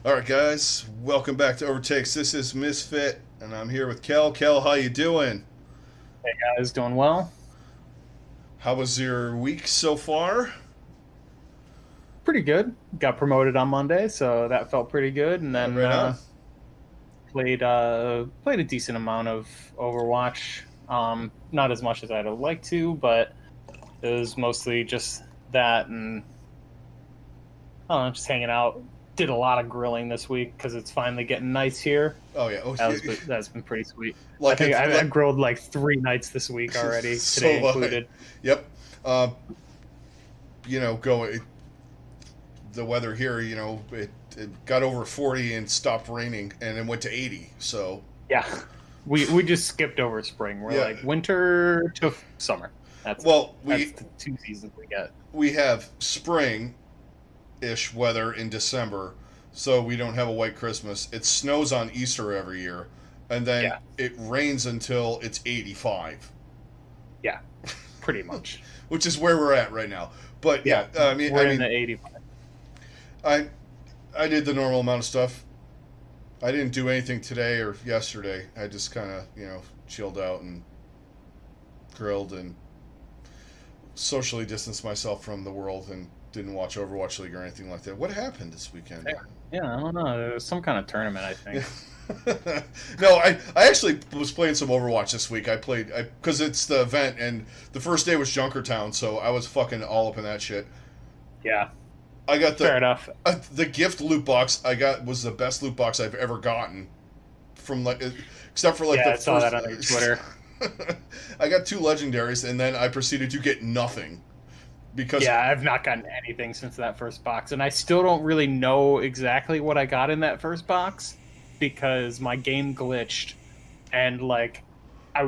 All right, guys, welcome back to OverTakes. This is Misfit, and I'm here with Kel. Kel, how you doing? Hey guys, doing well? How was your week so far? Pretty good. Got promoted on Monday, so that felt pretty good. And then Right on. played a decent amount of Overwatch. Not as much as I'd have liked to, but it was mostly just that and I don't know, just hanging out. Did a lot of grilling this week because it's finally getting nice here. Oh yeah. Oh, That's been pretty sweet. I like think it's I like grilled like 3 nights this week already, so. today included. Yep. Uh, going the weather here. It got over 40 and stopped raining, and it went to 80. So Yeah, we just skipped over spring. We're yeah. like winter to summer. That's it. Well, That's the 2 seasons we get. we have spring-ish weather in December, so we don't have a white Christmas. It snows on Easter every year, and then Yeah, it rains until it's 85, yeah, pretty much. which is where we're at right now. But Yeah, yeah, I mean, I we're in mean, the 85. I I did the normal amount of stuff. I didn't do anything today or yesterday. I just kind of chilled out and grilled and socially distanced myself from the world and didn't watch Overwatch League or anything like that. What happened this weekend? Fair. Yeah, I don't know. There was some kind of tournament, I Yeah. think. No, I actually was playing some Overwatch this week. Because it's the event, and the first day was Junkertown, so I was fucking all up in that shit. Yeah, I got fair enough. the gift loot box I got was the best loot box I've ever gotten from except for like Yeah, the I saw that on your first. Twitter. I got two legendaries, and then I proceeded to get nothing because Yeah, I've not gotten anything since that first box, and I still don't really know exactly what I got in that first box because my game glitched and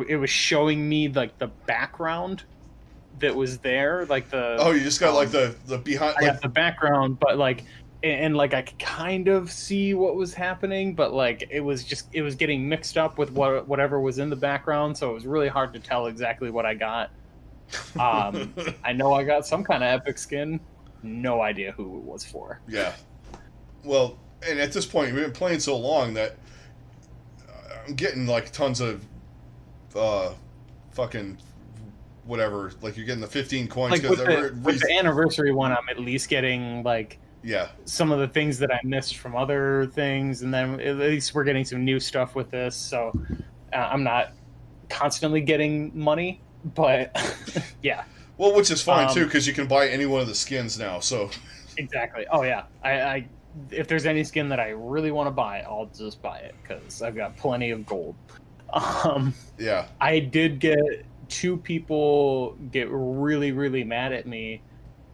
it was showing me like the background that was there, like the you just got like the behind I like got the background, but like I could kind of see what was happening, but like it was getting mixed up with whatever was in the background, so it was really hard to tell exactly what I got. I know I got some kind of epic skin, no idea who it was for. yeah. Well, and at this point we've been playing so long that I'm getting like tons of fucking whatever. Like you're getting the 15 coins Like because with the anniversary one, I'm at least getting like yeah. some of the things that I missed from other things, and then at least we're getting some new stuff with this. So I'm not constantly getting money, but yeah, Well, which is fine too because you can buy any one of the skins now. So exactly. Oh yeah, I if there's any skin that I really want to buy, I'll just buy it because I've got plenty of gold. Um, yeah. I did get two people get really really mad at me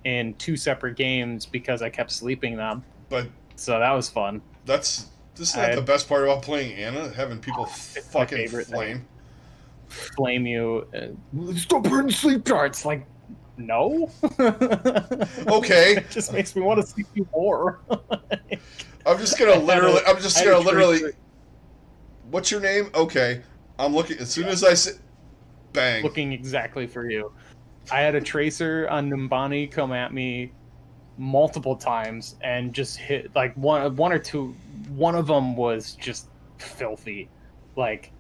in two separate games because I kept sleeping them. But So that was fun. this is I not the had, best part about playing Anna, having people it's my fucking favorite thing. flame. Flame you. Stop burning sleep darts. Like, no. Okay, It just makes me want to sleep you more. I'm just gonna literally. I'm just gonna literally. tracer What's your name? Okay, I'm looking. As soon as I say, bang. looking exactly for you. I had a tracer on Numbani come at me multiple times and just hit like one or two. One of them was just filthy. Like,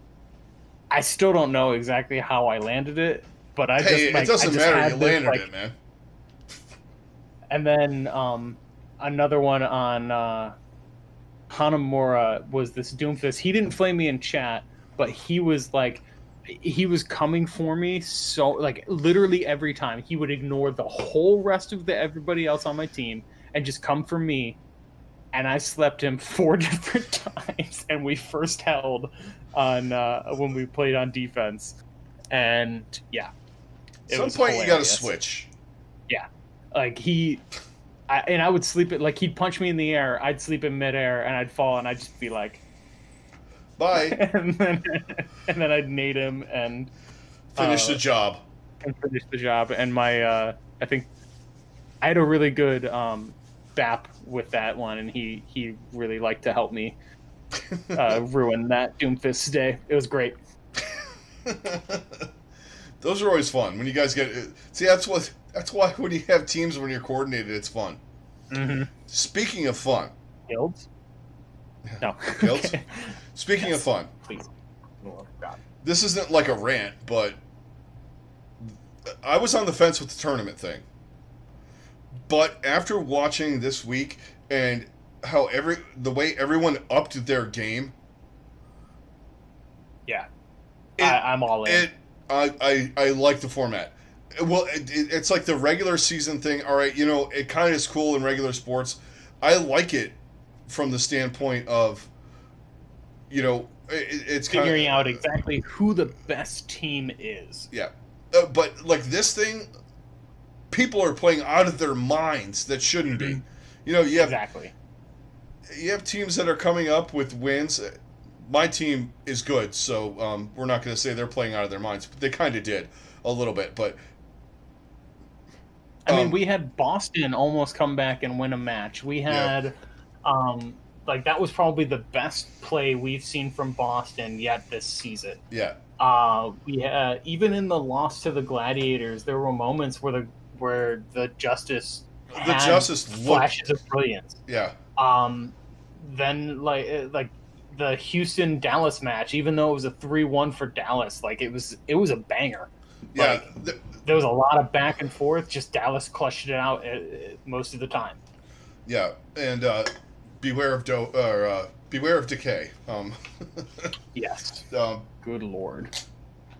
I still don't know exactly how I landed it, but I Hey, just it doesn't I just matter. had You this, landed like, it, man. and then another one on Hanamura was this Doomfist. He didn't flame me in chat, but he was coming for me, so like literally every time he would ignore the whole rest of the everybody else on my team and just come for me. And I slept him 4 different times, and we first held on when we played on defense, and yeah, At it some was point, you gotta hilarious. switch. Yeah, like I would sleep it like he'd punch me in the air, I'd sleep in midair, and I'd fall, and I'd just be like, Bye. and then I'd nade him Finish the job. and finish the job. And my I think I had a really good BAP with that one, and he really liked to help me ruin that Doomfist day. It was great. Those are always fun when you guys get. See, that's why when you have teams when you're coordinated, it's fun. Mm-hmm. Speaking of fun, Guilds. No. Guilt? Speaking of fun, Please. Oh, God. this isn't like a rant, but I was on the fence with the tournament thing. But after watching this week and how the way everyone upped their game, Yeah. I'm all in. I like the format. Well, it's like the regular season thing. All right, it kind of is cool in regular sports. I like it from the standpoint of, it's kind of figuring out exactly who the best team is. Yeah, but like this thing, people are playing out of their minds that shouldn't be. You have Exactly. you have teams that are coming up with wins. My team is good, so we're not going to say they're playing out of their minds. But they kind of did a little bit, but I mean, we had Boston almost come back and win a match. We had, that was probably the best play we've seen from Boston yet this season. Yeah. We had, even in the loss to the Gladiators, there were moments where the Justice flashes of brilliance. Yeah. Then like the Houston Dallas match, even though it was a 3-1 for Dallas, it was a banger. Yeah. There was a lot of back and forth. Just Dallas clutched it out most of the time. Yeah, and beware of decay. Yes. Good Lord.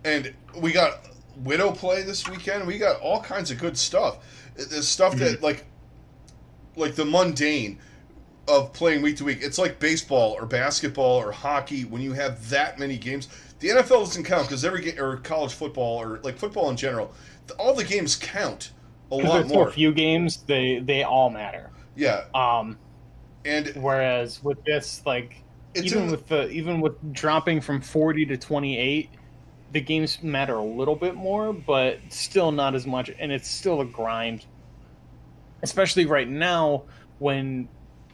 And we got Widow play this weekend. We got all kinds of good stuff. There's stuff that like the mundane of playing week to week. It's like baseball or basketball or hockey. When you have that many games, the NFL doesn't count because every game, or college football or like football in general, all the games count a lot more. For a few games, they all matter. Yeah. And whereas with this, even with dropping from 40 to 28, the games matter a little bit more, but still not as much, and it's still a grind. Especially right now when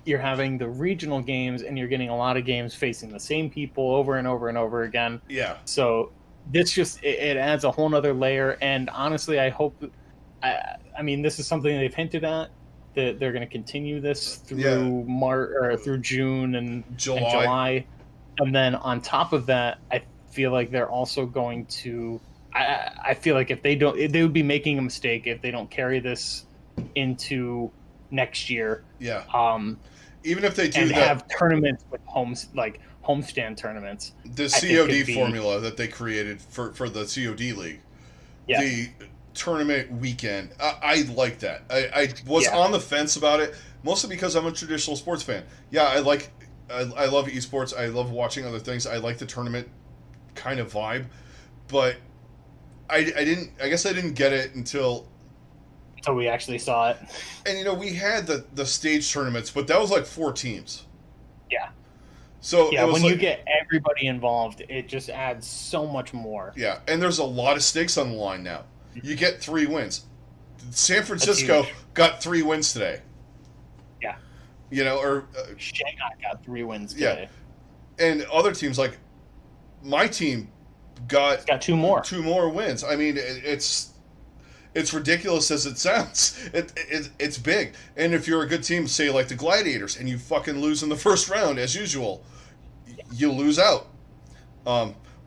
you're having the regional games and you're getting a lot of games facing the same people over and over and over again. Yeah. So this just it adds a whole nother layer, and honestly, I hope. I mean, this is something they've hinted at that they're going to continue this through March or through June and July, and then on top of that, I feel like they're also going to. I feel like if they would be making a mistake if they don't carry this into next year. Yeah. Even if they do and have tournaments with homestand tournaments. The COD formula that they created for the COD league. Yeah. The tournament weekend. I like that. I was on the fence about it, mostly because I'm a traditional sports fan. Yeah, I love esports. I love watching other things. I like the tournament kind of vibe, but I guess I didn't get it until we actually saw it. And we had the stage tournaments, but that was like 4 teams. Yeah. So yeah, when you get everybody involved, it just adds so much more. Yeah, and there's a lot of stakes on the line now. You get 3 wins. San Francisco got 3 wins today. Yeah. Or Shanghai got 3 wins today. Yeah. And other teams, like my team, got 2 more. 2 more wins. I mean, it's ridiculous as it sounds. It's big. And if you're a good team, say like the Gladiators, and you fucking lose in the first round as usual, you lose out.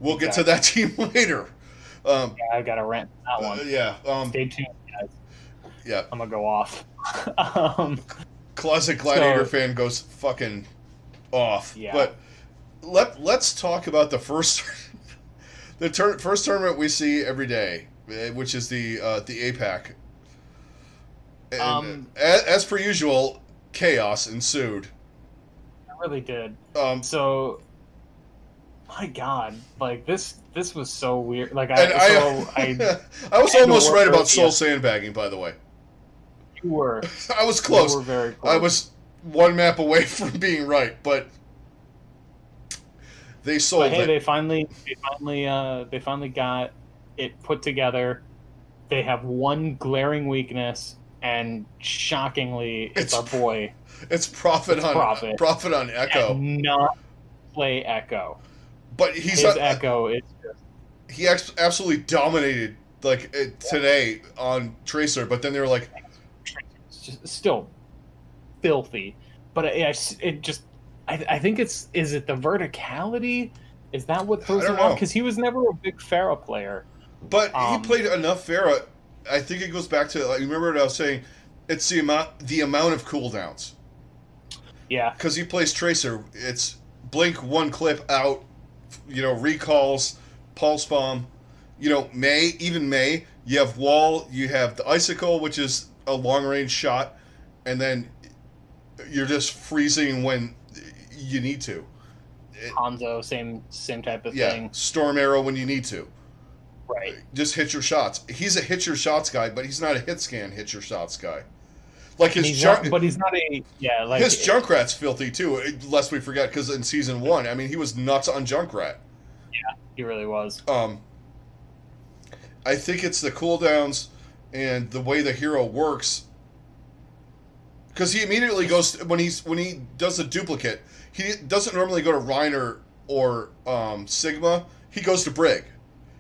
We'll get to that team later. I got to rant that one. Stay tuned, guys. Yeah. I'm going to go off. Closet Gladiator fan goes fucking off. Yeah. But let's talk about the first first tournament we see every day, which is the APAC. And, as per usual, chaos ensued. It really did. So, my God, this was so weird. I was almost right about soul sandbagging, by the way. You were. I was close. You were very close. I was 1 map away from being right, but they sold it. Hey, they finally got it put together. They have one glaring weakness, and shockingly, it's our boy. It's Prophet on Echo. And not play Echo. But his Echo is just... He absolutely dominated today on Tracer, but then they were like... It's just still filthy. But it just... I think is it the verticality? Is that what I throws don't him off? know. Because he was never a big Farah player. But he Um, played enough Farah. I think it goes back to, like, remember what I was saying? It's the amount of cooldowns. yeah, Because he plays Tracer. It's blink, one clip out, recalls, pulse bomb. May, you have wall, you have the icicle, which is a long range shot, and then you're just freezing when you need to. Hanzo, same type of Yeah, thing. storm arrow when you need to. Right. Just hit your shots. He's a hit your shots guy, but he's not a hit scan hit your shots guy. Like And he's not, but he's not a like his Junkrat's filthy too. Lest we forget, because in season 1, I mean, he was nuts on Junkrat. yeah, he really was. I think it's the cooldowns and the way the hero works. Because he immediately goes when he does a duplicate. He doesn't normally go to Reiner or Sigma. He goes to Brig.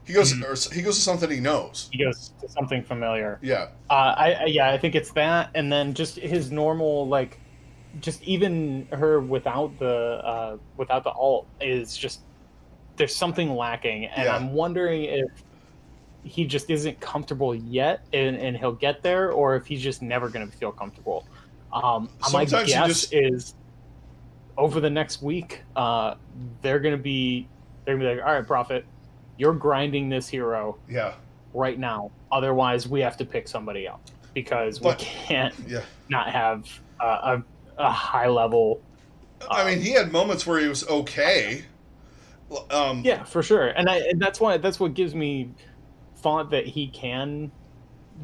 He goes to something he knows. He goes to something familiar. Yeah. I think it's that, and then just his normal, like, just even her without the alt is just, there's something lacking, and Yeah. I'm wondering if he just isn't comfortable yet, and he'll get there, or if he's just never going to feel comfortable. My guess is over the next week, they're gonna be like, all right, Prophet, you're grinding this hero right now. Otherwise, we have to pick somebody up because we can't not have a high level. I mean, he had moments where he was okay. Yeah, for sure, and that's what gives me thought that he can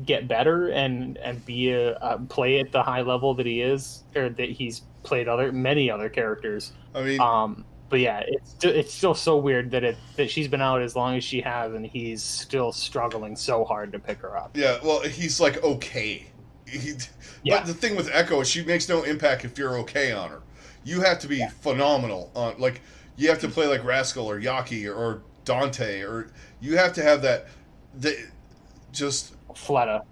get better and be play at the high level that he is, or that he's played many other characters. I mean, but yeah, it's still so weird that she's been out as long as she has, and he's still struggling so hard to pick her up. Yeah, well, he's like okay. But the thing with Echo is she makes no impact if you're okay on her. You have to be phenomenal on, like, you have to play like Rascal or Yaki or Dante, or you have to have that. Just Fleta.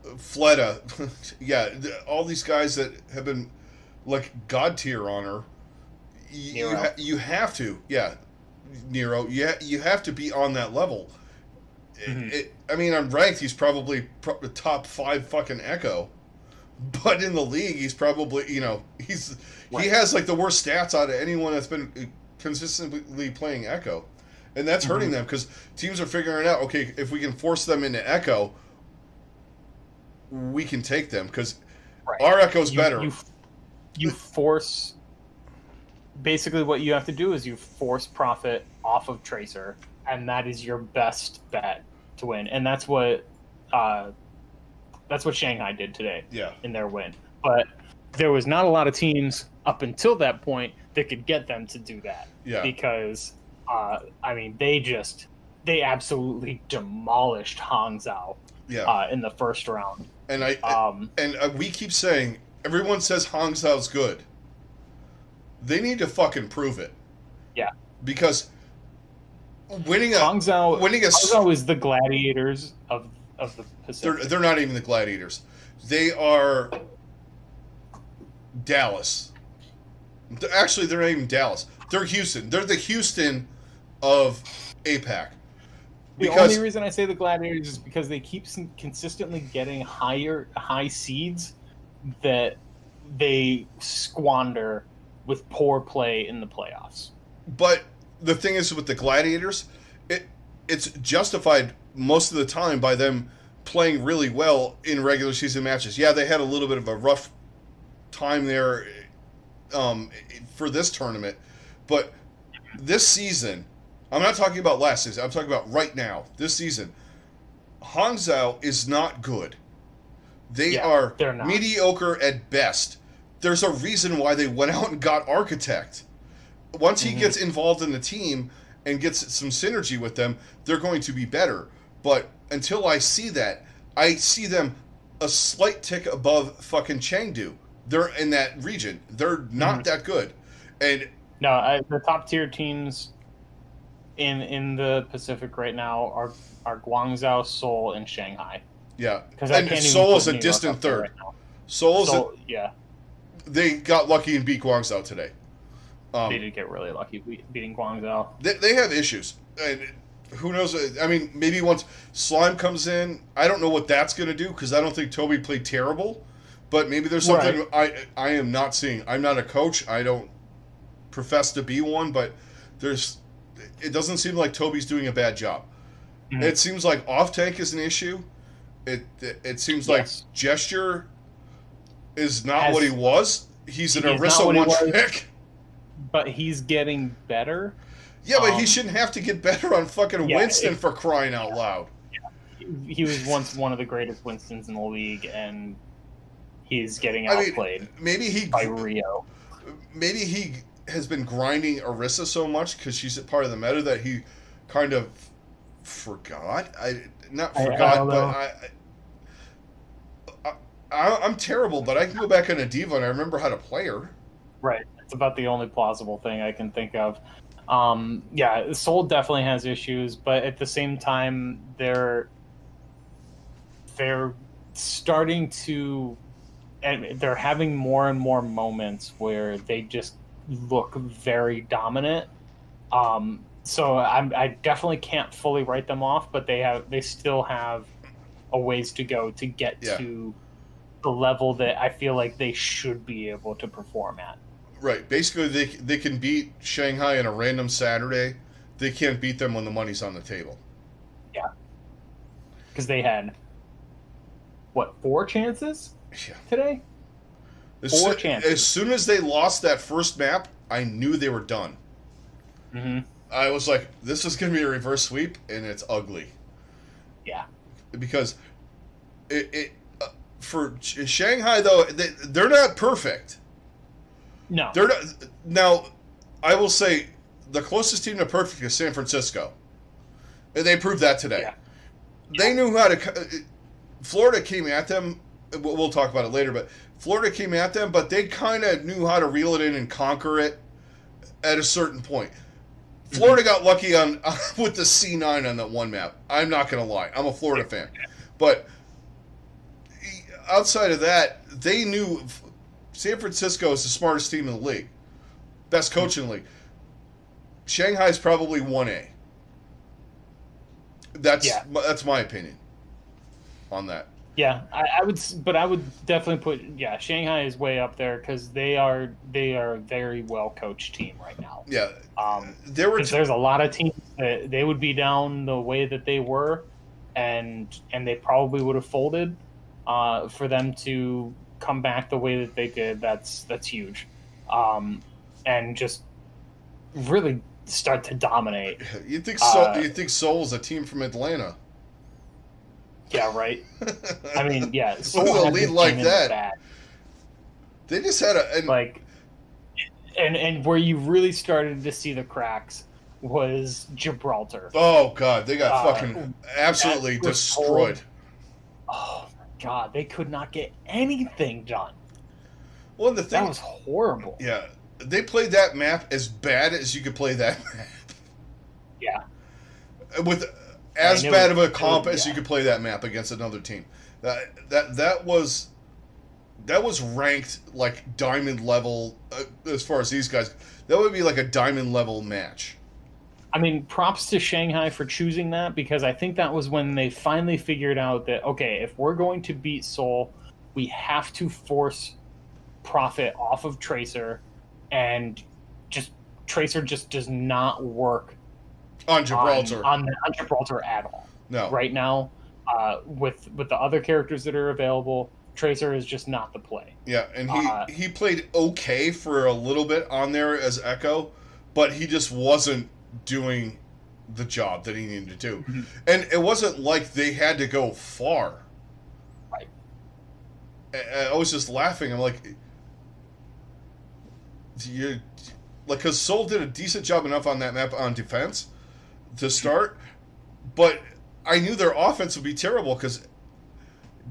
Yeah, all these guys that have been like god tier on her. You have to, Nero. You have to be on that level. I mean, I'm ranked. He's probably the top 5 fucking Echo, but in the league, he's probably he has like the worst stats out of anyone that's been consistently playing Echo, and that's hurting them because teams are figuring out, okay, if we can force them into Echo, we can take them because our Echo's better. You force. Basically, what you have to do is you force Prophet off of Tracer, and that is your best bet to win. And that's what Shanghai did today. In their win. But there was not a lot of teams up until that point that could get them to do that. Yeah. Because I mean, they absolutely demolished Hang Zhao. In the first round. And we keep saying, everyone says Hang Zhao's good. They need to fucking prove it. Yeah. Because Hang Zhao is the gladiators of the Pacific. They're not even the gladiators. They are Dallas. Actually, they're not even Dallas. They're Houston. They're the Houston of APAC. The only reason I say the gladiators is because they keep consistently getting high seeds that they squander with poor play in the playoffs. But the thing is, with the gladiators, it's justified most of the time by them playing really well in regular season matches. Yeah, they had a little bit of a rough time there for this tournament, but this season, I'm not talking about last season, I'm talking about right now, this season, Hang Zhao is not good. They are mediocre at best. There's a reason why they went out and got Architect. Once he gets involved in the team and gets some synergy with them, they're going to be better. But until I see that, I see them a slight tick above fucking Chengdu. They're in that region. They're not that good. And the top tier teams in the Pacific right now are Guangzhou, Seoul, and Shanghai. Yeah, and Seoul is a distant third. Seoul's they got lucky and beat Guangzhou today. They did get really lucky beating Guangzhou. They have issues. And who knows? I mean, maybe once Slime comes in, I don't know what that's going to do because I don't think Toby played terrible. But maybe there's something I am not seeing. I'm not a coach. I don't profess to be one, but it doesn't seem like Toby's doing a bad job. Mm-hmm. It seems like off-tank is an issue. It seems like Gesture is not what he was. He's an Orisa one-trick. But he's getting better. Yeah, but he shouldn't have to get better on fucking Winston for crying out loud. Yeah. He was once one of the greatest Winstons in the league, and he's getting outplayed by Rio. Maybe he has been grinding Orisa so much because she's a part of the meta that he kind of forgot. I'm terrible, but I can go back on a diva and I remember how to play her. Right. It's about the only plausible thing I can think of. Soul definitely has issues, but at the same time, they're starting to, and they're having more and more moments where they just look very dominant. So I definitely can't fully write them off, but they still have a ways to go to get to the level that I feel like they should be able to perform at. Right. Basically, they can beat Shanghai on a random Saturday. They can't beat them when the money's on the table. Yeah. Because they had, 4 chances today? Four chances. As soon as they lost that first map, I knew they were done. Mm-hmm. I was like, this is going to be a reverse sweep, and it's ugly. Yeah. Because for Shanghai, though, they're not perfect. No. They're not. Now, I will say the closest team to perfect is San Francisco. And they proved that today. Yeah. They knew how to... Florida came at them. We'll talk about it later, but Florida came at them, but they kind of knew how to reel it in and conquer it at a certain point. Florida got lucky with the C9 on that one map. I'm not going to lie. I'm a Florida fan. But outside of that, they knew San Francisco is the smartest team in the league. Best coach in the league. Shanghai's probably 1A. That's my opinion on that. Yeah, I would definitely put Shanghai is way up there because they are a very well coached team right now. Yeah, there's a lot of teams that they would be down the way that they were, and they probably would have folded. For them to come back the way that they did, that's huge, and just really start to dominate. You think Seoul's a team from Atlanta? Yeah, right. I mean, With a lead like that, they just had and where you really started to see the cracks was Gibraltar. Oh God, they got fucking absolutely destroyed. Oh my God, they could not get anything done. Well, the thing that was horrible. Yeah, they played that map as bad as you could play that map. Yeah, with as bad of a comp as you could play that map against another team. That was ranked like diamond level as far as these guys. That would be like a diamond level match. I mean, props to Shanghai for choosing that because I think that was when they finally figured out that, okay, if we're going to beat Seoul, we have to force Profit off of Tracer, and Tracer just does not work on Gibraltar. On Gibraltar at all. No. Right now, with the other characters that are available, Tracer is just not the play. Yeah, and he played okay for a little bit on there as Echo, but he just wasn't doing the job that he needed to do. Mm-hmm. And it wasn't like they had to go far. Right. I was just laughing. I'm like, because Seoul did a decent job enough on that map on defense to start, but I knew their offense would be terrible because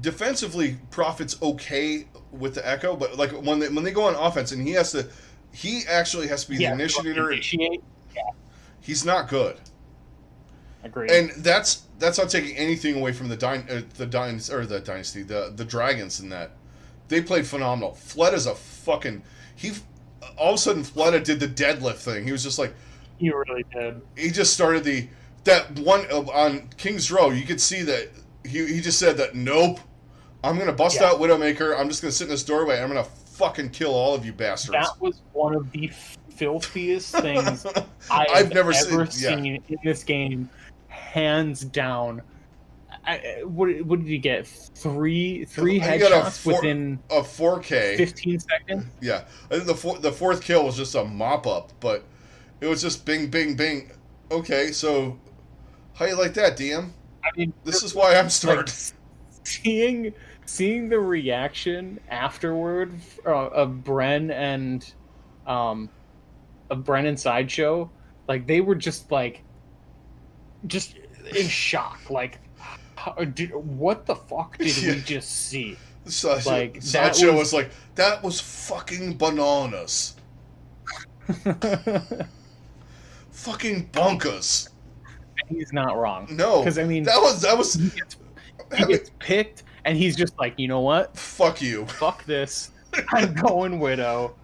defensively, Profit's okay with the Echo, but like when they go on offense and he actually has to be the initiator. He's not good. Agreed. And that's not taking anything away from the Dragons in that. They played phenomenal. Fled is a fucking all of a sudden Fleta did the deadlift thing. He was just like, He really did. he just started that one on King's Row. You could see that he just said that, nope, I'm going to bust out Widowmaker. I'm just going to sit in this doorway. And I'm going to fucking kill all of you bastards. That was one of the filthiest things I've never ever seen in this game, hands down. What did you get? Three headshots within a 4K 15 seconds. Yeah, I think the fourth kill was just a mop up, but it was just bing, bing, bing. Okay, so how you like that, DM? I mean, this is why I'm starting. Like, seeing the reaction afterward of Bren and Sideshow, like they were just in shock, like. What the fuck did we just see? Sideshow was like, that was fucking bananas. Fucking bonkers. He's not wrong. No, because I mean, that was. He gets picked, and he's just like, you know what? Fuck you. Fuck this. I'm going Widow.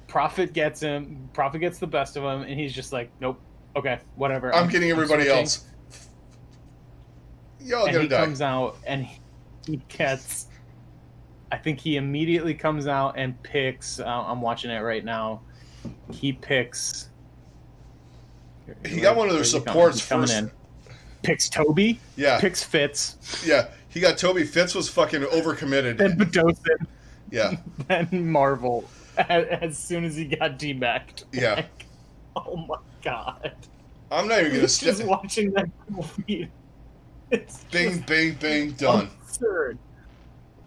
Prophet gets him. Prophet gets the best of him, and he's just like, nope. Okay, whatever. I'm getting everybody else. Y'all and gonna he die. Comes out and he gets. I think he immediately comes out and picks. I'm watching it right now. He picks. He got one of their supports first. In. Picks Toby. Yeah. Picks Fitz. Yeah, he got Toby. Fitz was fucking overcommitted. Then Bedosin. Yeah. Then Marvel. As soon as he got demeched. Yeah. Like, oh my god. I'm not even gonna just watching that movie. It's bing, bing, bing, done. Absurd.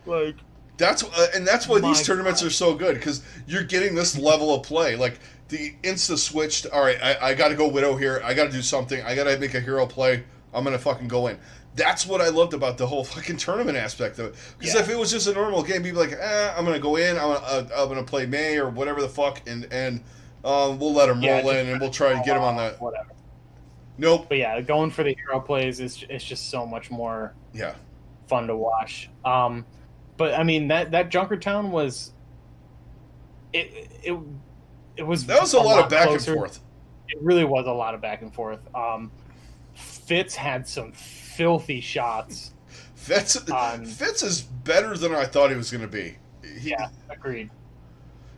Like that's why these tournaments are so good, because you're getting this level of play. Like the insta switched. All right, I got to go Widow here. I got to do something. I got to make a hero play. I'm gonna fucking go in. That's what I loved about the whole fucking tournament aspect of it. Because if it was just a normal game, people would be like, I'm gonna go in. I'm gonna play May or whatever the fuck, and we'll let him roll in, and we'll try to get him on that. Whatever. Nope. But yeah, going for the hero plays is just so much more fun to watch. But I mean that Junkertown was it was that was a lot of back closer. and forth. It really was a lot of back and forth. Fitz had some filthy shots. Fitz is better than I thought he was going to be. Agreed.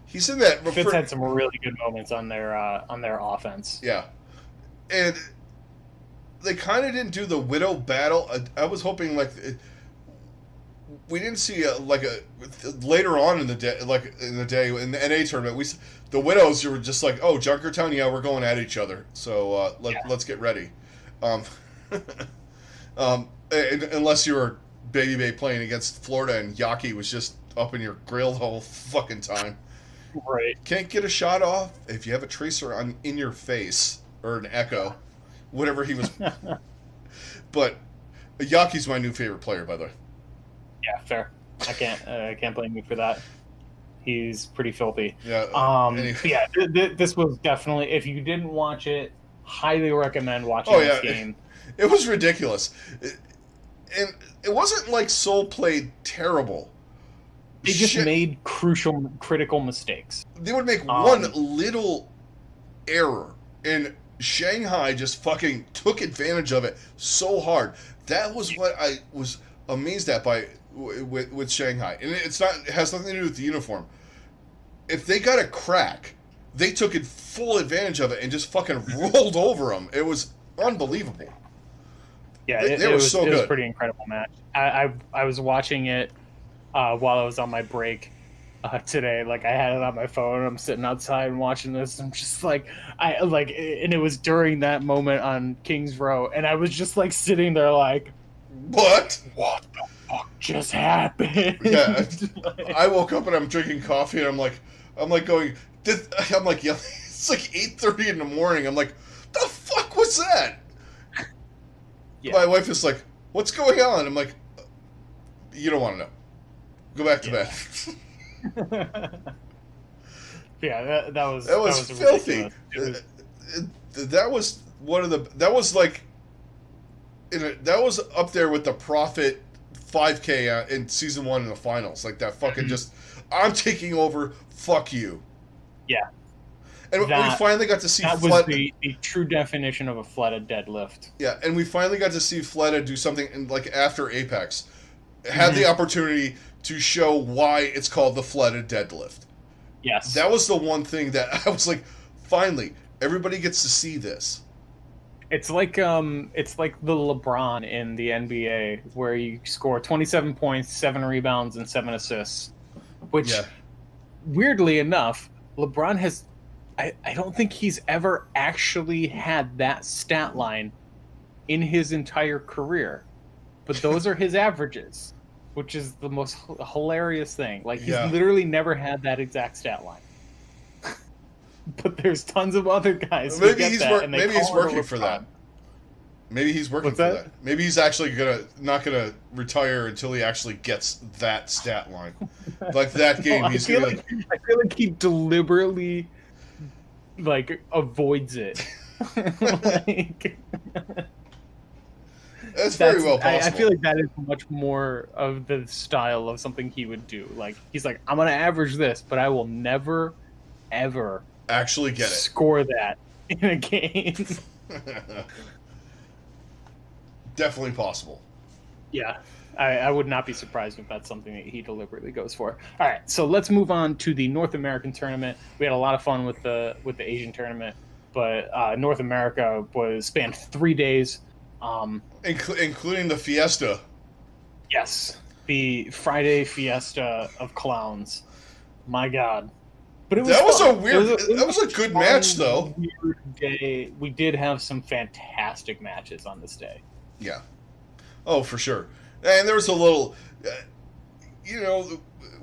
He's in that. Fitz had some really good moments on their offense. Yeah, and they kind of didn't do the Widow battle. I was hoping we didn't see later on in the day, in the NA tournament. The Widows were just like, oh, Junkertown, yeah, we're going at each other. So let's get ready. Unless you were Baby Bay playing against Florida and Yaki was just up in your grill the whole fucking time. Right. Can't get a shot off if you have a tracer in your face or an echo, whatever he was. But Yaki's my new favorite player, by the way. Yeah, fair. I can't blame you for that. He's pretty filthy. Yeah. Anyway. Yeah. This was definitely, if you didn't watch it, highly recommend watching this game. It was ridiculous, and it wasn't like Soul played terrible. They just made critical mistakes. They would make one little error, and Shanghai just fucking took advantage of it so hard. That was what I was amazed at with Shanghai, and it has nothing to do with the uniform. If they got a crack, they took full advantage of it and just fucking rolled over them. It was unbelievable. Yeah, they were so good. It was a pretty incredible match. I was watching it while I was on my break today. Like I had it on my phone. I'm sitting outside and watching this. I'm just like, and it was during that moment on King's Row, and I was just like sitting there like, what the fuck just happened? Yeah, I woke up and I'm drinking coffee and I'm like going. I'm like, yeah, it's like 8:30 in the morning. I'm like, the fuck was that? Yeah. My wife is like, what's going on? I'm like, you don't want to know. Go back to bed. Yeah, that was filthy. That was one of the. That was like. That was up there with the Prophet 5K in season 1 in the finals. Like that fucking just. I'm taking over. Fuck you. Yeah, And we that finally got to see that was the true definition of a Fleta deadlift. Yeah, and we finally got to see Fleta do something in, like after Apex, had Mm-hmm. the opportunity to show why it's called the Fleta deadlift. Yes, That was the one thing that I was like, finally, everybody gets to see this. it's like the LeBron in the NBA where you score 27 points, 7 rebounds, and 7 assists. Which, Yeah. weirdly enough, LeBron has. I don't think he's ever actually had that stat line in his entire career, but those are his averages, which is the most hilarious thing. Like, he's literally never had that exact stat line. But there's tons of other guys. Maybe he's working for that. Maybe he's working What's for that? that. Maybe he's actually not gonna retire until he actually gets that stat line. Like that game, No, he's I feel like he deliberately like avoids it. Like, that's very well possible. I feel like that is much more of the style of something he would do. Like, he's like, I'm gonna average this, but I will never, ever actually get it. Score that in a game. Definitely possible. Yeah. I would not be surprised if that's something that he deliberately goes for. All right, so let's move on to the North American tournament. We had a lot of fun with the Asian tournament, but North America spanned 3 days, including the fiesta. Yes, the Friday fiesta of clowns. My God, but it was that was a good match though. Weird day. We did have some fantastic matches on this day. Yeah. Oh, for sure. And there was a little,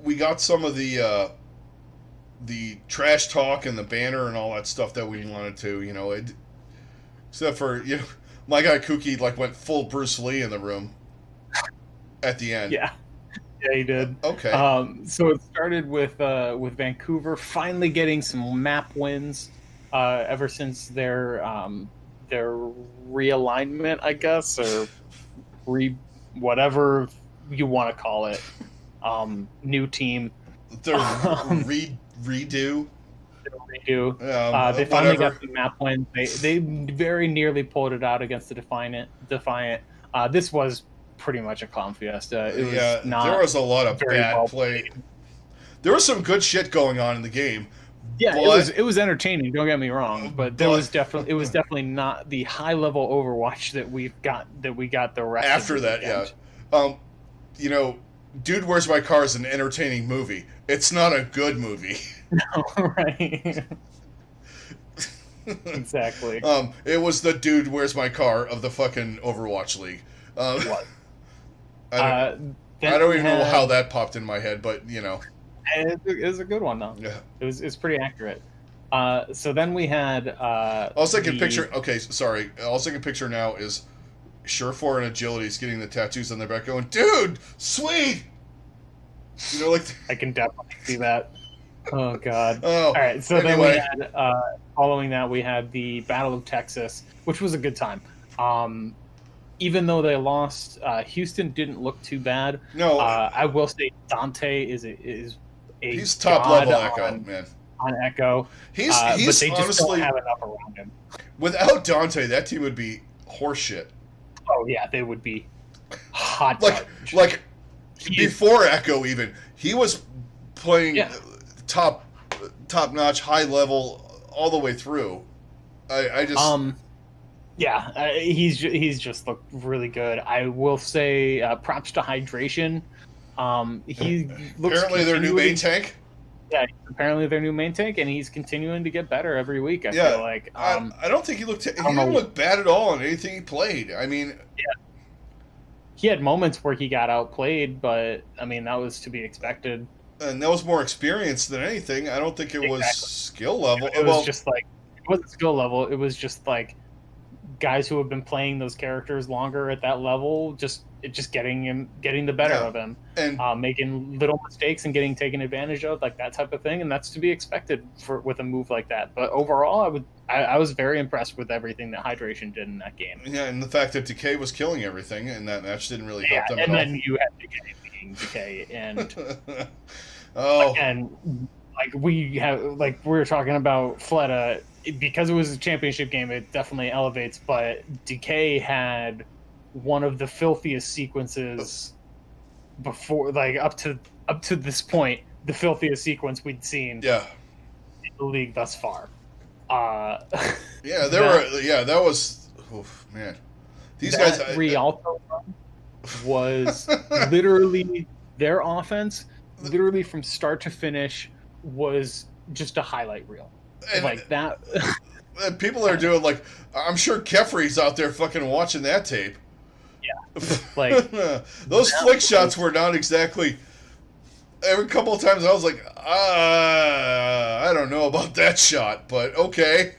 we got some of the trash talk and the banner and all that stuff that we wanted to, except for, my guy Kookie went full Bruce Lee in the room at the end. Yeah, he did. Okay. So it started with Vancouver finally getting some map wins ever since their realignment, I guess, or whatever you want to call it. New team. Their redo. They finally got the map win. They very nearly pulled it out against the Defiant. This was pretty much a clown fiesta. It was not. There was a lot of bad play. Played. There was some good shit going on in the game. Yeah, it was entertaining. Don't get me wrong, but it was definitely not the high level Overwatch that we got the rest after of the that. Yeah, Dude, Where's My Car is an entertaining movie. It's not a good movie. No, right. Exactly. It was the Dude, Where's My Car of the fucking Overwatch League. What? I don't even know how that popped in my head, but it was a good one though. Yeah, it's pretty accurate. So then we had. All I can picture. Okay, sorry. All I can picture now is Surefour and Agility's getting the tattoos on their back, going, "Dude, sweet." I can definitely see that. Oh God. Oh, all right. So anyway. Then we had. Following that, we had the Battle of Texas, which was a good time. Even though they lost, Houston didn't look too bad. No, I will say Dante is he's top level Echo, man. On Echo, He's but they just honestly don't have enough around him. Without Dante, that team would be horseshit. Oh yeah, they would be hot. Like before Echo, even he was playing top notch, high level all the way through. I just yeah, he's just looked really good. I will say props to Hydration. He looks apparently their new main tank. Yeah, apparently their new main tank, and he's continuing to get better every week. I feel like. I don't think he didn't look bad at all in anything he played. I mean, he had moments where he got outplayed, but I mean that was to be expected. And that was more experience than anything. I don't think it was skill level. It was just like it wasn't skill level. It was just like guys who have been playing those characters longer at that level, just getting the better of him, and making little mistakes and getting taken advantage of, like that type of thing, and that's to be expected with a move like that. But overall, I was very impressed with everything that Hydration did in that game. Yeah, and the fact that Decay was killing everything in that match didn't really help them at all. And then you had Decay being Decay, and oh, and like we were talking about Fleta, because it was a championship game, it definitely elevates. But Decay had one of the filthiest sequences before, like up to this point, the filthiest sequence we'd seen Yeah. in the league thus far. Yeah, that was, oof, man. These guys, Rialto run was literally their offense, literally from start to finish, was just a highlight reel. and, Like that. and people are doing, like, I'm sure Kefri's out there fucking watching that tape. Yeah. Like, those flick shots were not exactly. Every couple of times I was like, I don't know about that shot, but okay.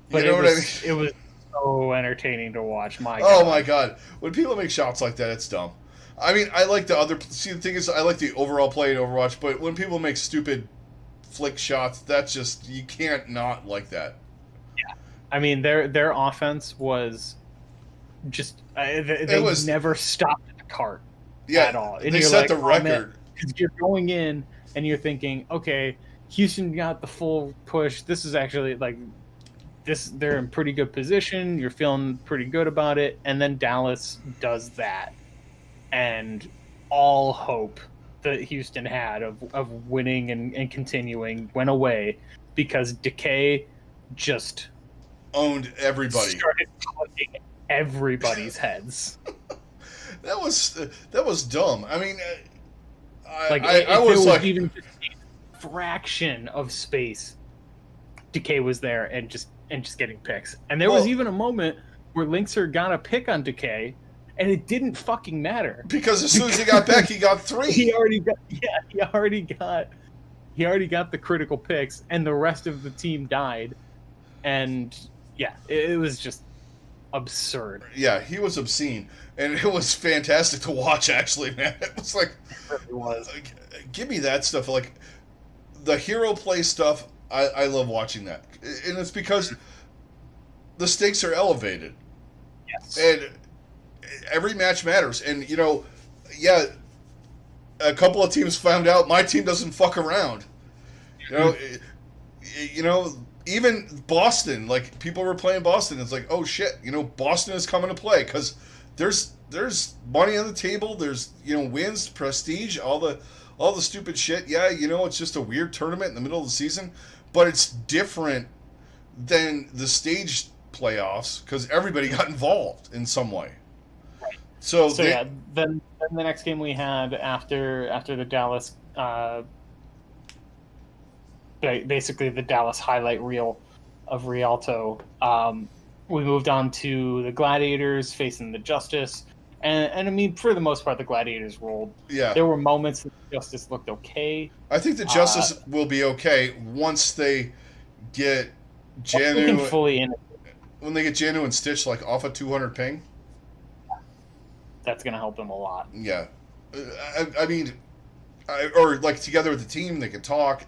But you know what I mean? It was so entertaining to watch. Oh my god! When people make shots like that, it's dumb. I mean, I like the other. See, the thing is, I like the overall play in Overwatch, but when people make stupid flick shots, that's just, you can't not like that. Yeah, I mean their offense was just they never stopped at the cart at all. And they set the record. Because you're going in and you're thinking, okay, Houston got the full push. This is actually like this. They're in pretty good position. You're feeling pretty good about it, and then Dallas does that, and all hope that Houston had of winning and continuing went away because Decay just owned everybody. Started clicking everybody's heads. That was dumb. I mean, I was like, even just a fraction of space, Decay was there and just getting picks. And there was even a moment where Linkser got a pick on Decay, and it didn't fucking matter because as soon as he got back, he got 3. He already got the critical picks, and the rest of the team died. And yeah, it was just absurd. Yeah, he was obscene, and it was fantastic to watch. Actually, man, it was like, it was. Give me that stuff. Like the hero play stuff, I love watching that, and it's because the stakes are elevated. Yes, and every match matters. And yeah, a couple of teams found out my team doesn't fuck around. Even Boston, like people were playing Boston. It's like, oh shit, Boston is coming to play because there's money on the table. There's wins, prestige, all the stupid shit. Yeah, it's just a weird tournament in the middle of the season, but it's different than the stage playoffs because everybody got involved in some way. Right. So yeah, then the next game we had after the Dallas. Basically the Dallas highlight reel of Rialto. We moved on to the Gladiators facing the Justice. And I mean, for the most part, the Gladiators rolled. Yeah. There were moments that the Justice looked okay. I think the Justice will be okay once they get Janu fully in. When they get Janu and Stitch like off a 200 ping. That's going to help them a lot. Yeah. I mean, or like together with the team, they can talk.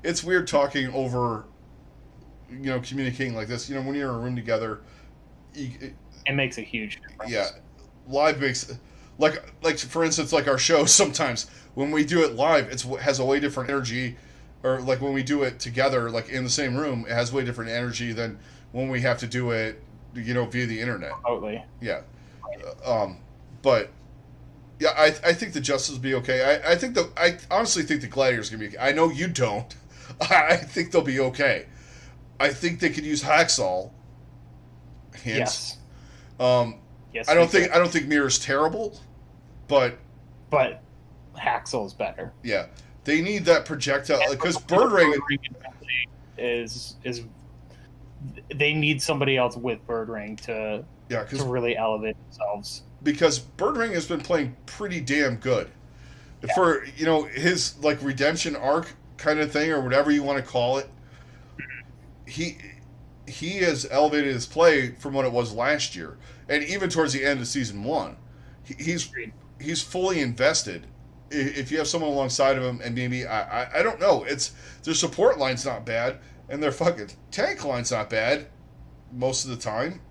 It's weird talking over, communicating like this. When you're in a room together, it makes a huge difference. Yeah, live makes like for instance, like our show. Sometimes when we do it live, it has a way different energy, or like when we do it together, like in the same room, it has way different energy than when we have to do it, via the internet. Totally. Yeah. But. Yeah, I think the Justice will be okay. I honestly think the Gladiators are gonna be okay. I know you don't. I think they'll be okay. I think they could use Hacksaw. Hence. Yes. Yes. I don't think Mirror's terrible, but Hacksaw's better. Yeah, they need that projectile because Bird Ring is they need somebody else with Bird Ring to really elevate themselves. Because Bird Ring has been playing pretty damn good. Yeah. For, his, like, redemption arc kind of thing, or whatever you want to call it, he has elevated his play from what it was last year. And even towards the end of Season 1, he's fully invested. If you have someone alongside of him, and maybe, I don't know, their support line's not bad, and their fucking tank line's not bad most of the time.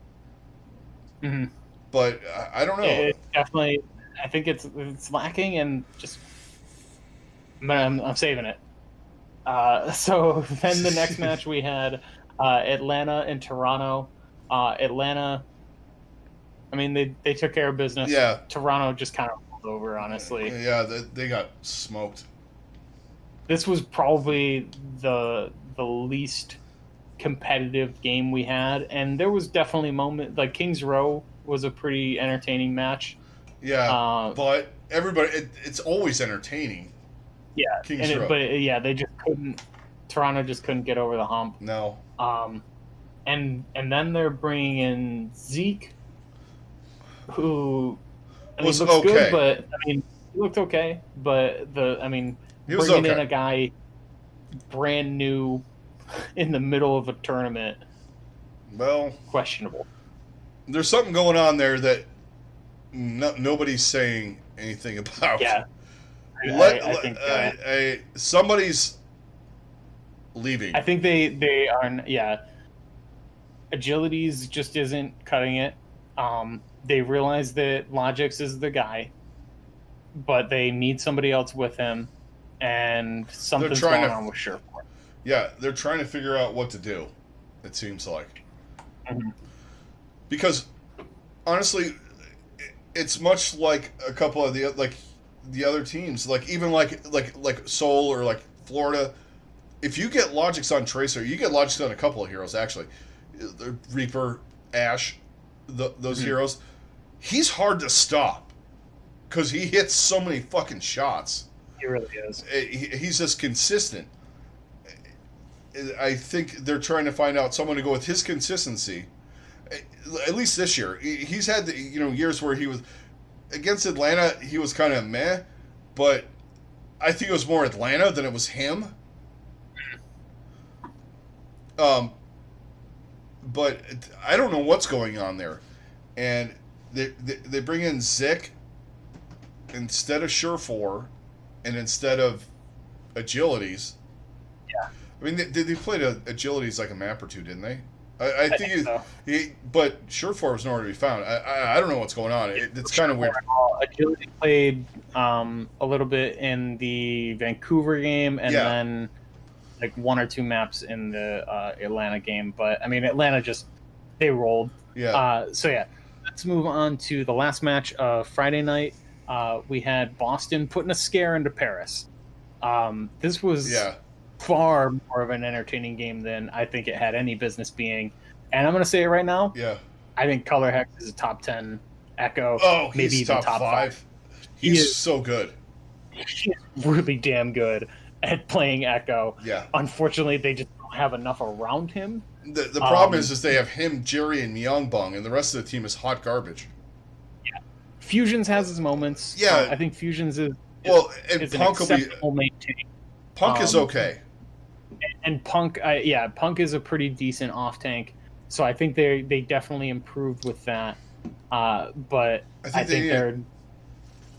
Mm-hmm. But I don't know. It definitely, I think it's lacking, and just, I'm saving it. So then the next match we had Atlanta and Toronto. Atlanta, I mean, they took care of business. Yeah. Toronto just kind of rolled over, honestly. Yeah, they got smoked. This was probably the least competitive game we had, and there was definitely moment like Kings Row was a pretty entertaining match. Yeah, but it's always entertaining. Yeah, Kings Row. but yeah, they just couldn't. Toronto just couldn't get over the hump. No. And then they're bringing in Zeke, who Was looks okay. good, but I mean, he looked okay. But He was bringing okay. in a guy brand new in the middle of a tournament, Well, questionable. there's something going on there that nobody's saying anything about. Yeah, I think somebody's leaving. I think they are. Yeah, Agilities just isn't cutting it. They realize that Logix is the guy, but they need somebody else with him, and something's going on with Sherford. Yeah, they're trying to figure out what to do, it seems like. Mm-hmm. Because, honestly, it's much like a couple of the other teams, like even like Seoul or like Florida. If you get Logix on Tracer, you get Logix on a couple of heroes, actually. The Reaper, Ash, those heroes. He's hard to stop because he hits so many fucking shots. He really is. He's just consistent. I think they're trying to find out someone to go with his consistency. At least this year, he's had years where he was against Atlanta. He was kind of meh, but I think it was more Atlanta than it was him. But I don't know what's going on there, and they bring in Zik instead of Surefour, and instead of Agilities. Yeah. I mean, they played Agilities like a map or two, didn't they? I think so. But Surefour was nowhere to be found. I don't know what's going on. It's kind of weird. Agility played a little bit in the Vancouver game, and then like one or two maps in the Atlanta game. But I mean, Atlanta they rolled. Yeah. So yeah, let's move on to the last match of Friday night. We had Boston putting a scare into Paris. This was far more of an entertaining game than I think it had any business being. And I'm going to say it right now. Yeah. I think Color Hex is a top 10 Echo. Oh, maybe he's even top 5. He's so good. He's really damn good at playing Echo. Yeah. Unfortunately, they just don't have enough around him. The problem is they have him, Jerry, and Myeongbong, and the rest of the team is hot garbage. Yeah. Fusions has his moments. Yeah. I think Fusions is and Punk an acceptable maintain. Punk is okay. And Punk, Punk is a pretty decent off tank, so I think they definitely improved with that. But I think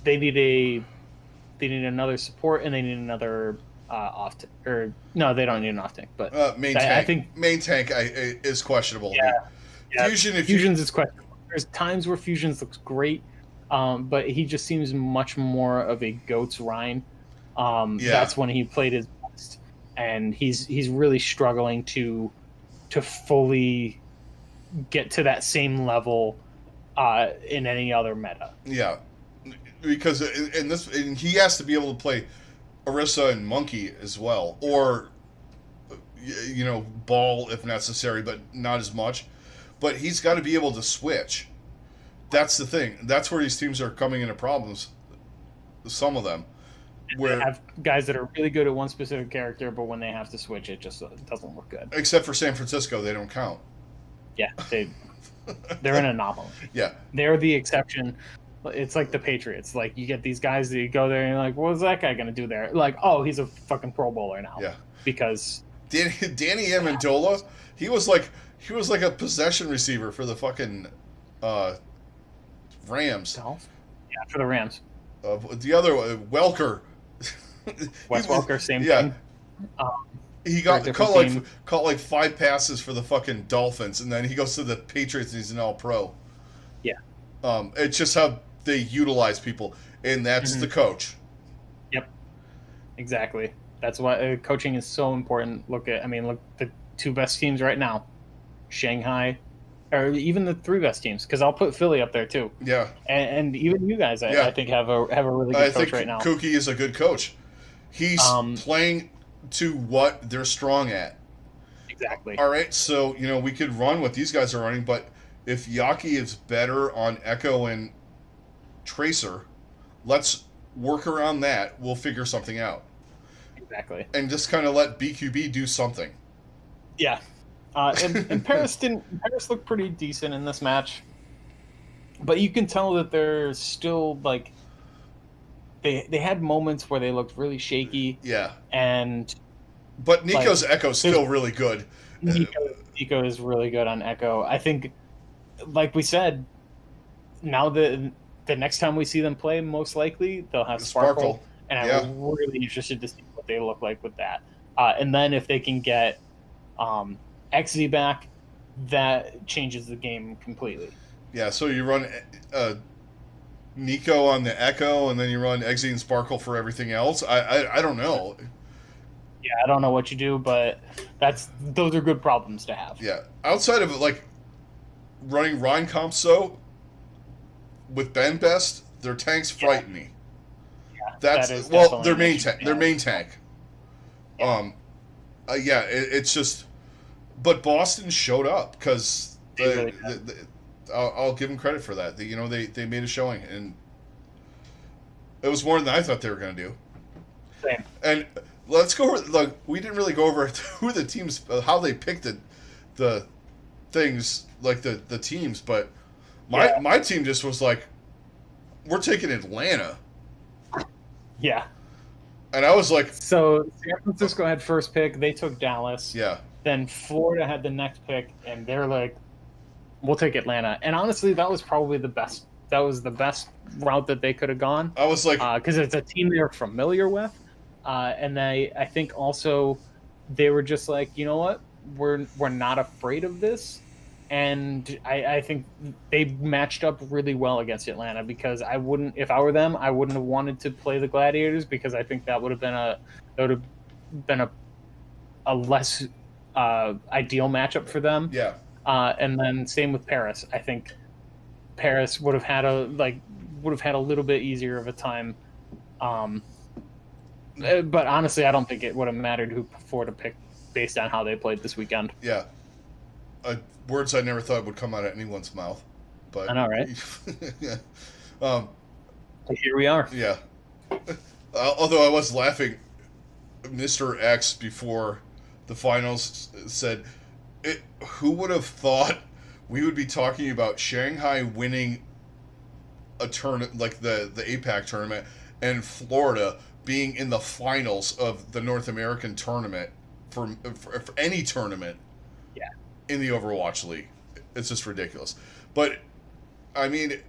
they need another support, and they need another off tank. Or no, they don't need an off tank, but main tank. I think main tank is questionable. Yeah, Fusions is questionable. There's times where Fusions looks great, but he just seems much more of a goat's Rhine. That's when he played his best, and he's really struggling to fully get to that same level in any other meta. Yeah, because and he has to be able to play Orisa and Monkey as well, or Ball if necessary, but not as much. But he's got to be able to switch. That's the thing. That's where these teams are coming into problems. Some of them. Where they have guys that are really good at one specific character, but when they have to switch, it just doesn't look good. Except for San Francisco, they don't count. Yeah, they're an anomaly. Yeah, they're the exception. It's like the Patriots. Like you get these guys that you go there and you're like, what is that guy gonna do there? Like, oh, he's a fucking Pro Bowler now. Yeah, because Danny Amendola, he was like a possession receiver for the fucking Rams. Yeah, for the Rams. The other Welker. Wes Welker, same thing. He caught like 5 passes for the fucking Dolphins, and then he goes to the Patriots and he's an All-Pro. Yeah. It's just how they utilize people, and that's the coach. Yep. Exactly. That's why coaching is so important. Look the two best teams right now, Shanghai, or even the three best teams, because I'll put Philly up there too. Yeah. And even you guys, Yeah. I think have a really good coach right now. I think Kuki is a good coach. He's playing to what they're strong at. Exactly. All right, so we could run what these guys are running, but if Yaki is better on Echo and Tracer, let's work around that. We'll figure something out. Exactly. And just kind of let BQB do something. Yeah. And Paris looked pretty decent in this match, but you can tell that they're still like they had moments where they looked really shaky. Yeah. But Nico's Echo's still really good. Nico is really good on Echo. I think, like we said, now the next time we see them play, most likely they'll have Sparkle. And I'm really interested to see what they look like with that. And then if they can get XZ back, that changes the game completely. Yeah, so you run Nico on the Echo, and then you run XZ and Sparkle for everything else. I don't know. Yeah, I don't know what you do, but those are good problems to have. Yeah, outside of like running Rhine Comso with Ben Best, their tanks frighten me. Yeah, their main tank. Their main tank. Yeah. It's just. But Boston showed up because I'll give them credit for that. They made a showing, and it was more than I thought they were going to do. Same. And let's go over. Look, we didn't really go over who the teams, how they picked the things, like the teams. But my team just was like, we're taking Atlanta. Yeah. And I was like... So, San Francisco had first pick. They took Dallas. Yeah. Then Florida had the next pick, and they're like, we'll take Atlanta. And honestly, that was probably the best. That was the best route that they could have gone. I was like... Because it's a team they're familiar with. And I think also they were just like, you know what? We're not afraid of this. And I think they matched up really well against Atlanta, because if I were them, I wouldn't have wanted to play the Gladiators, because I think that would have been a less ideal matchup for them. Yeah. And then same with Paris. I think Paris would have had a little bit easier of a time. But honestly, I don't think it would have mattered who Florida picked based on how they played this weekend. Yeah. Words I never thought would come out of anyone's mouth. But I know, right? Yeah. Here we are. Yeah. Although I was laughing, Mr. X before the finals said, who would have thought we would be talking about Shanghai winning a tournament like the APAC tournament and Florida being in the finals of the North American tournament for any tournament. Yeah. In the Overwatch League. It's just ridiculous. But, I mean,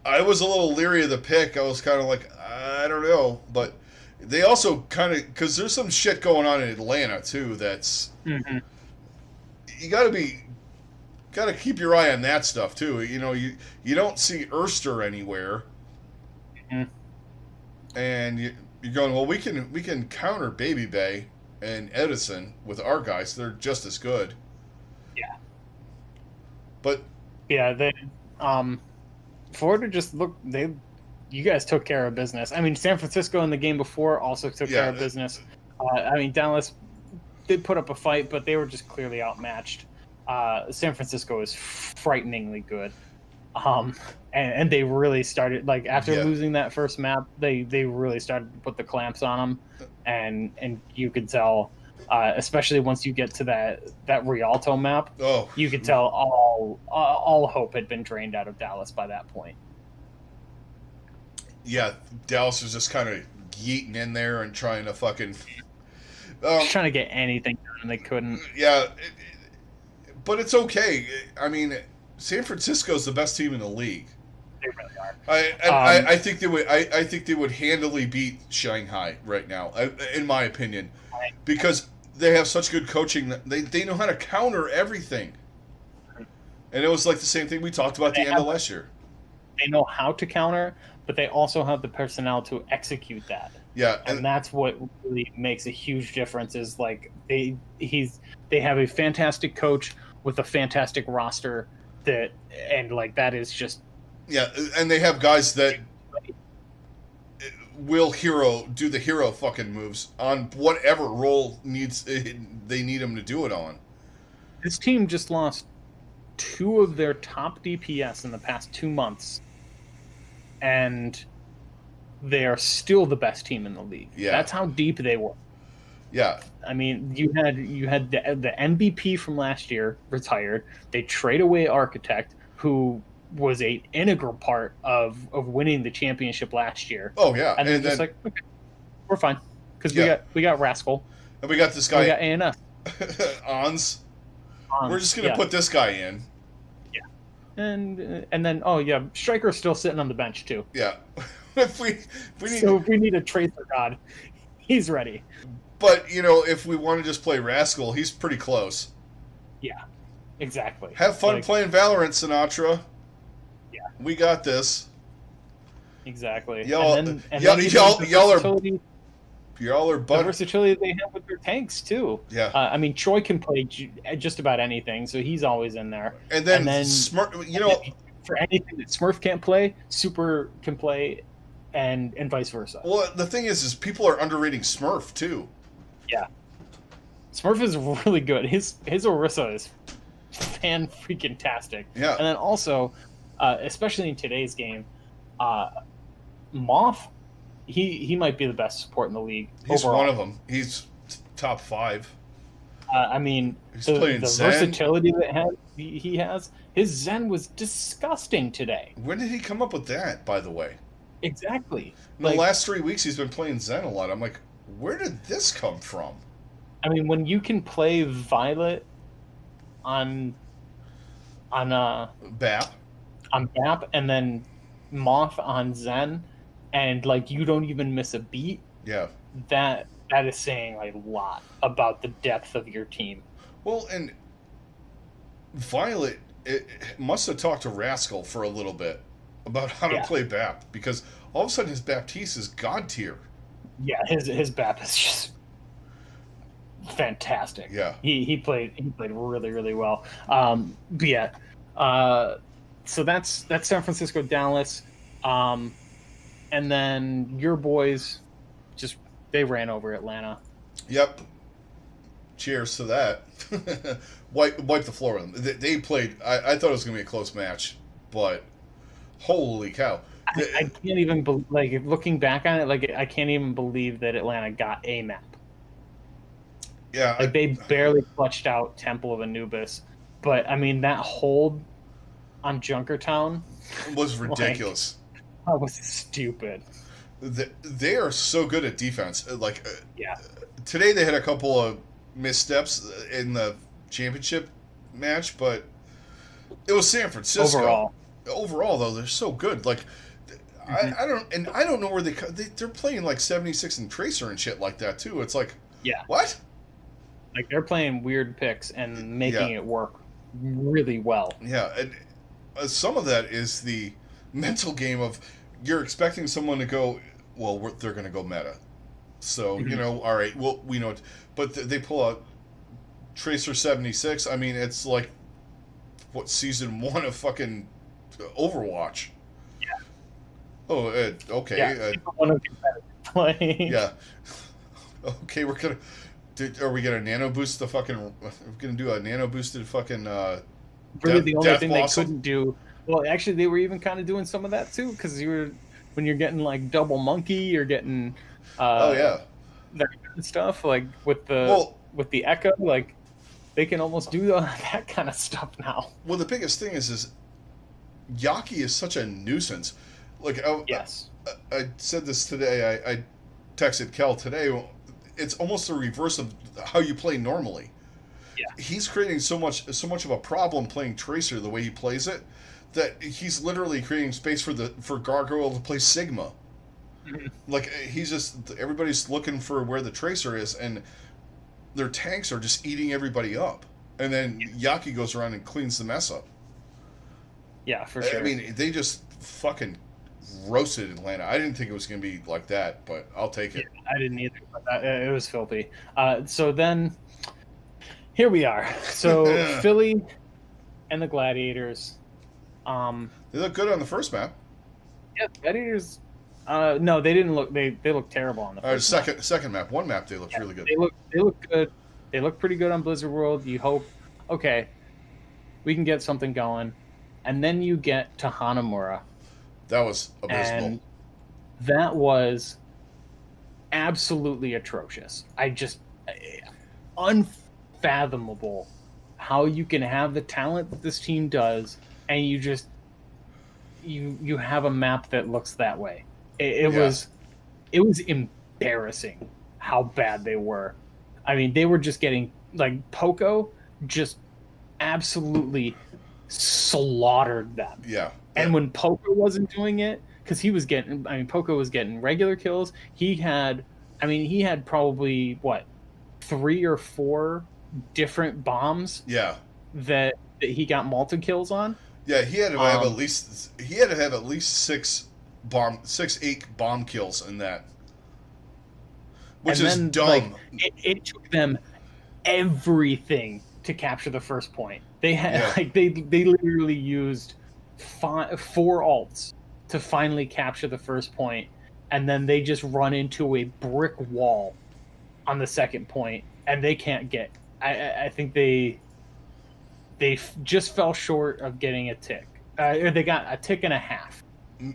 I was a little leery of the pick. I was kind of like, I don't know. But they also kind of, because there's some shit going on in Atlanta, too, that's, you got to keep your eye on that stuff, too. You don't see Erster anywhere. And you're going, well, we can counter Baby Bay and Edison with our guys. They're just as good. Yeah. But yeah, they Florida just you guys took care of business. I mean, San Francisco in the game before also took care of business. I mean, Dallas did put up a fight, but they were just clearly outmatched. San Francisco is frighteningly good. And they really started, like, after losing that first map, they really started to put the clamps on them, and you could tell, especially once you get to that Rialto map, you could tell all hope had been drained out of Dallas by that point. Yeah, Dallas was just kind of yeeting in there and trying to fucking trying to get anything done, and they couldn't. Yeah, but it's okay. I mean, San Francisco's the best team in the league. They really are. I think they would. I think they would handily beat Shanghai right now, in my opinion, because they have such good coaching that they know how to counter everything. And it was like the same thing we talked about at the end of last year. They know how to counter, but they also have the personnel to execute that. Yeah, and that's what really makes a huge difference. Is like they have a fantastic coach with a fantastic roster that is just and they have guys that will do the hero fucking moves on whatever role they need him to do it on. This team just lost 2 of their top DPS in the past 2 months, and they are still the best team in the league. Yeah, that's how deep they were. Yeah, I mean, you had the MVP from last year retired. They trade away Architect, who was a integral part of winning the championship last year. Oh yeah, and they're just like, okay, we're fine because we got Rascal, and we got this guy. We got ANS. Ons. We're just gonna put this guy in. Yeah, and then Striker's still sitting on the bench too. Yeah, if we need a tracer god, he's ready. But if we want to just play Rascal, he's pretty close. Yeah, exactly. Have fun playing Valorant, Sinatra. Yeah, we got this. Exactly. Y'all are the versatility they have with their tanks too. Yeah. I mean, Choi can play just about anything, so he's always in there. And then Smurf, for anything that Smurf can't play, Super can play, and vice versa. Well, the thing is people are underrating Smurf too. Yeah. Smurf is really good. His Orisa is fan-freaking-tastic. Yeah. And then also, especially in today's game, Moth, he might be the best support in the league. He's overall. One of them. He's top 5. I mean, the versatility that he has, his Zen was disgusting today. When did he come up with that, by the way? Exactly. In the last 3 weeks, he's been playing Zen a lot. I'm like, where did this come from? I mean, when you can play Violet on BAP, and then Moth on Zen, and you don't even miss a beat. Yeah, that is saying a lot about the depth of your team. Well, and Violet must have talked to Rascal for a little bit about how to play BAP, because all of a sudden his Baptiste is god tier. Yeah, his BAP is just fantastic. Yeah, he played really, really well. But yeah, so that's San Francisco, Dallas, and then your boys they ran over Atlanta. Yep. Cheers to that. Wipe the floor with them. They played. I thought it was going to be a close match, but holy cow! I can't even believe, looking back on it, I can't even believe that Atlanta got a map. Yeah, they barely clutched out Temple of Anubis, but I mean that hold on Junkertown was ridiculous. That was stupid. They are so good at defense. Yeah. Today they had a couple of missteps in the championship match, but it was San Francisco. Overall, though, they're so good. I don't know where they're playing 76 and Tracer and shit like that too. It's what? They're playing weird picks and making it work really well. Yeah, and some of that is the mental game of you're expecting someone to go, well, they're going to go meta. So, all right, well, we know it. But they pull out Tracer 76. I mean, it's season 1 of fucking Overwatch. Yeah. Oh, okay. Yeah, one of playing. Yeah. Okay, we're going to... Are we going to nano boost the fucking... We're going to do a nano boosted fucking... really, the only thing they couldn't do... Well, actually, they were even kind of doing some of that, too, because when you're getting, double monkey, you're getting... that kind of stuff, with the Echo, they can almost do that kind of stuff now. Well, the biggest thing is Yaki is such a nuisance. Yes. I said this today. I texted Kel today. It's almost the reverse of how you play normally. Yeah. He's creating so much of a problem playing Tracer the way he plays it that he's literally creating space for Gargoyle to play Sigma. Mm-hmm. Everybody's looking for where the Tracer is, and their tanks are just eating everybody up. And then Yaki goes around and cleans the mess up. Yeah, for sure. I mean, they just fucking roasted Atlanta. I didn't think it was going to be like that, but I'll take it. Yeah, I didn't either. But it was filthy. So then here we are. So Philly and the Gladiators. They look good on the first map. Yeah, Gladiators. No, they didn't look. They looked terrible on the first second map. One map they looked really good. They look good. They look pretty good on Blizzard World. You hope, okay, we can get something going, and then you get to Hanamura. That was abysmal. And that was absolutely atrocious. Unfathomable how you can have the talent that this team does, and you have a map that looks that way. It was embarrassing how bad they were. I mean, they were just getting, like, Poco just absolutely slaughtered them. Yeah. And when Poco wasn't doing it, because Poco was getting regular kills. He had probably, 3 or 4 different bombs. Yeah. That he got multi-kills on. Yeah, he had to have at least 8 bomb kills in that. Which is dumb. Like, it took them everything to capture the first point. They had they literally used 4 alts to finally capture the first point, and then they just run into a brick wall on the second point, and they can't get. I think they just fell short of getting a tick. Or they got a tick and a half.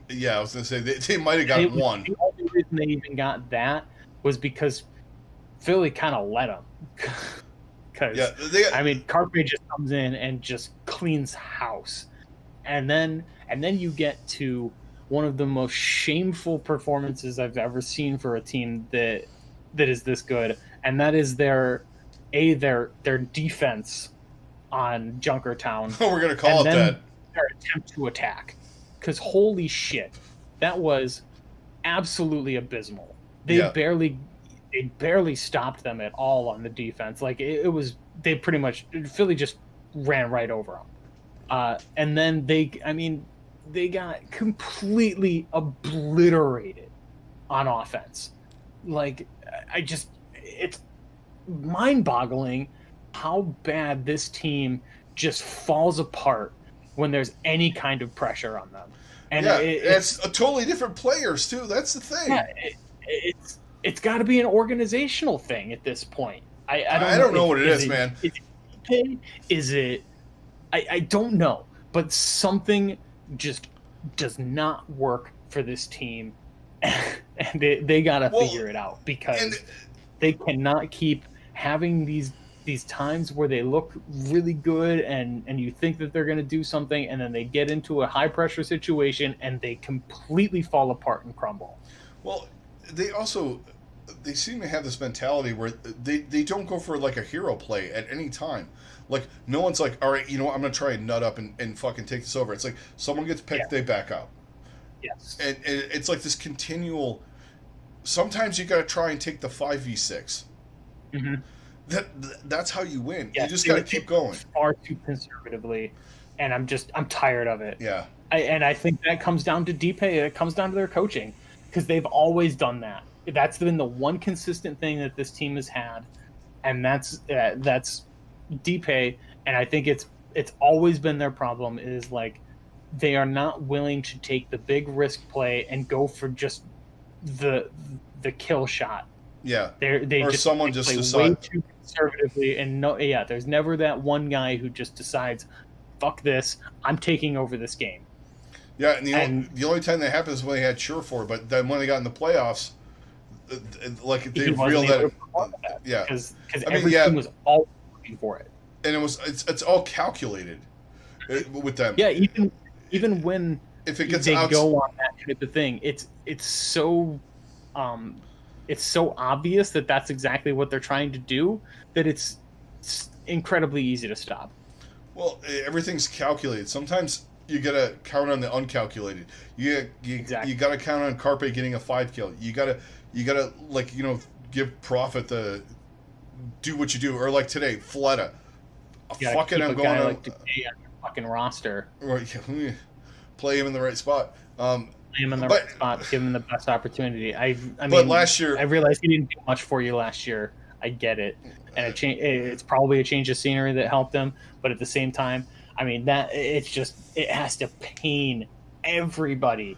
Yeah, I was gonna say they might have got one. The only reason they even got that was because Philly kind of let them. Because Carpe just comes in and just cleans house, and then you get to one of the most shameful performances I've ever seen for a team that is this good, and that is their defense on Junkertown. Oh, we're gonna call it that. Their attempt to attack, because holy shit, that was absolutely abysmal. They barely stopped them at all on the defense. Like it was, they pretty much, Philly just ran right over them. And then they got completely obliterated on offense. Like it's mind-boggling how bad this team just falls apart when there's any kind of pressure on them. And it's a totally different players too. That's the thing. Yeah, it's got to be an organizational thing at this point. I don't know what it is, man. Is it? I don't know, but something just does not work for this team, and they got to figure it out, because they cannot keep having these times where they look really good and you think that they're going to do something, and then they get into a high pressure situation and they completely fall apart and crumble. Well, they seem to have this mentality where they don't go for like a hero play at any time. Like, no one's like, all right, you know what, I'm going to try and nut up and fucking take this over. It's like someone gets picked, they back out. Yes. And it's like this continual, sometimes you got to try and take the 5v6. Mm-hmm. That's how you win. Yeah, you just got to keep going. Far too conservatively, and I'm tired of it. Yeah. I think that comes down to DP. It comes down to their coaching, because they've always done that. That's been the one consistent thing that this team has had, and that's DP. And I think it's always been their problem, is like they are not willing to take the big risk play and go for just the kill shot. Yeah. They someone just play decide way too conservatively, and there's never that one guy who just decides, fuck this, I'm taking over this game. Yeah, and the only time that happened is when they had Surefour, but then when they got in the playoffs, like they reeled that. Yeah, because every team was all looking for it, and it's all calculated with them. Yeah, even when if it gets they go on that type of thing, it's so obvious that that's exactly what they're trying to do, that it's incredibly easy to stop. Well, everything's calculated. Sometimes you gotta count on the uncalculated. You gotta count on Carpe getting a 5 kill. You gotta give Prophet the do what you do, or like today, Fleta. Fucking, I'm going on. Like fucking roster. Or play him in the right spot. Play him in the right spot, give him the best opportunity. I But mean, last year, I realized he didn't do much for you last year. I get it, and it's probably a change of scenery that helped him. But at the same time, I mean that it has to pain everybody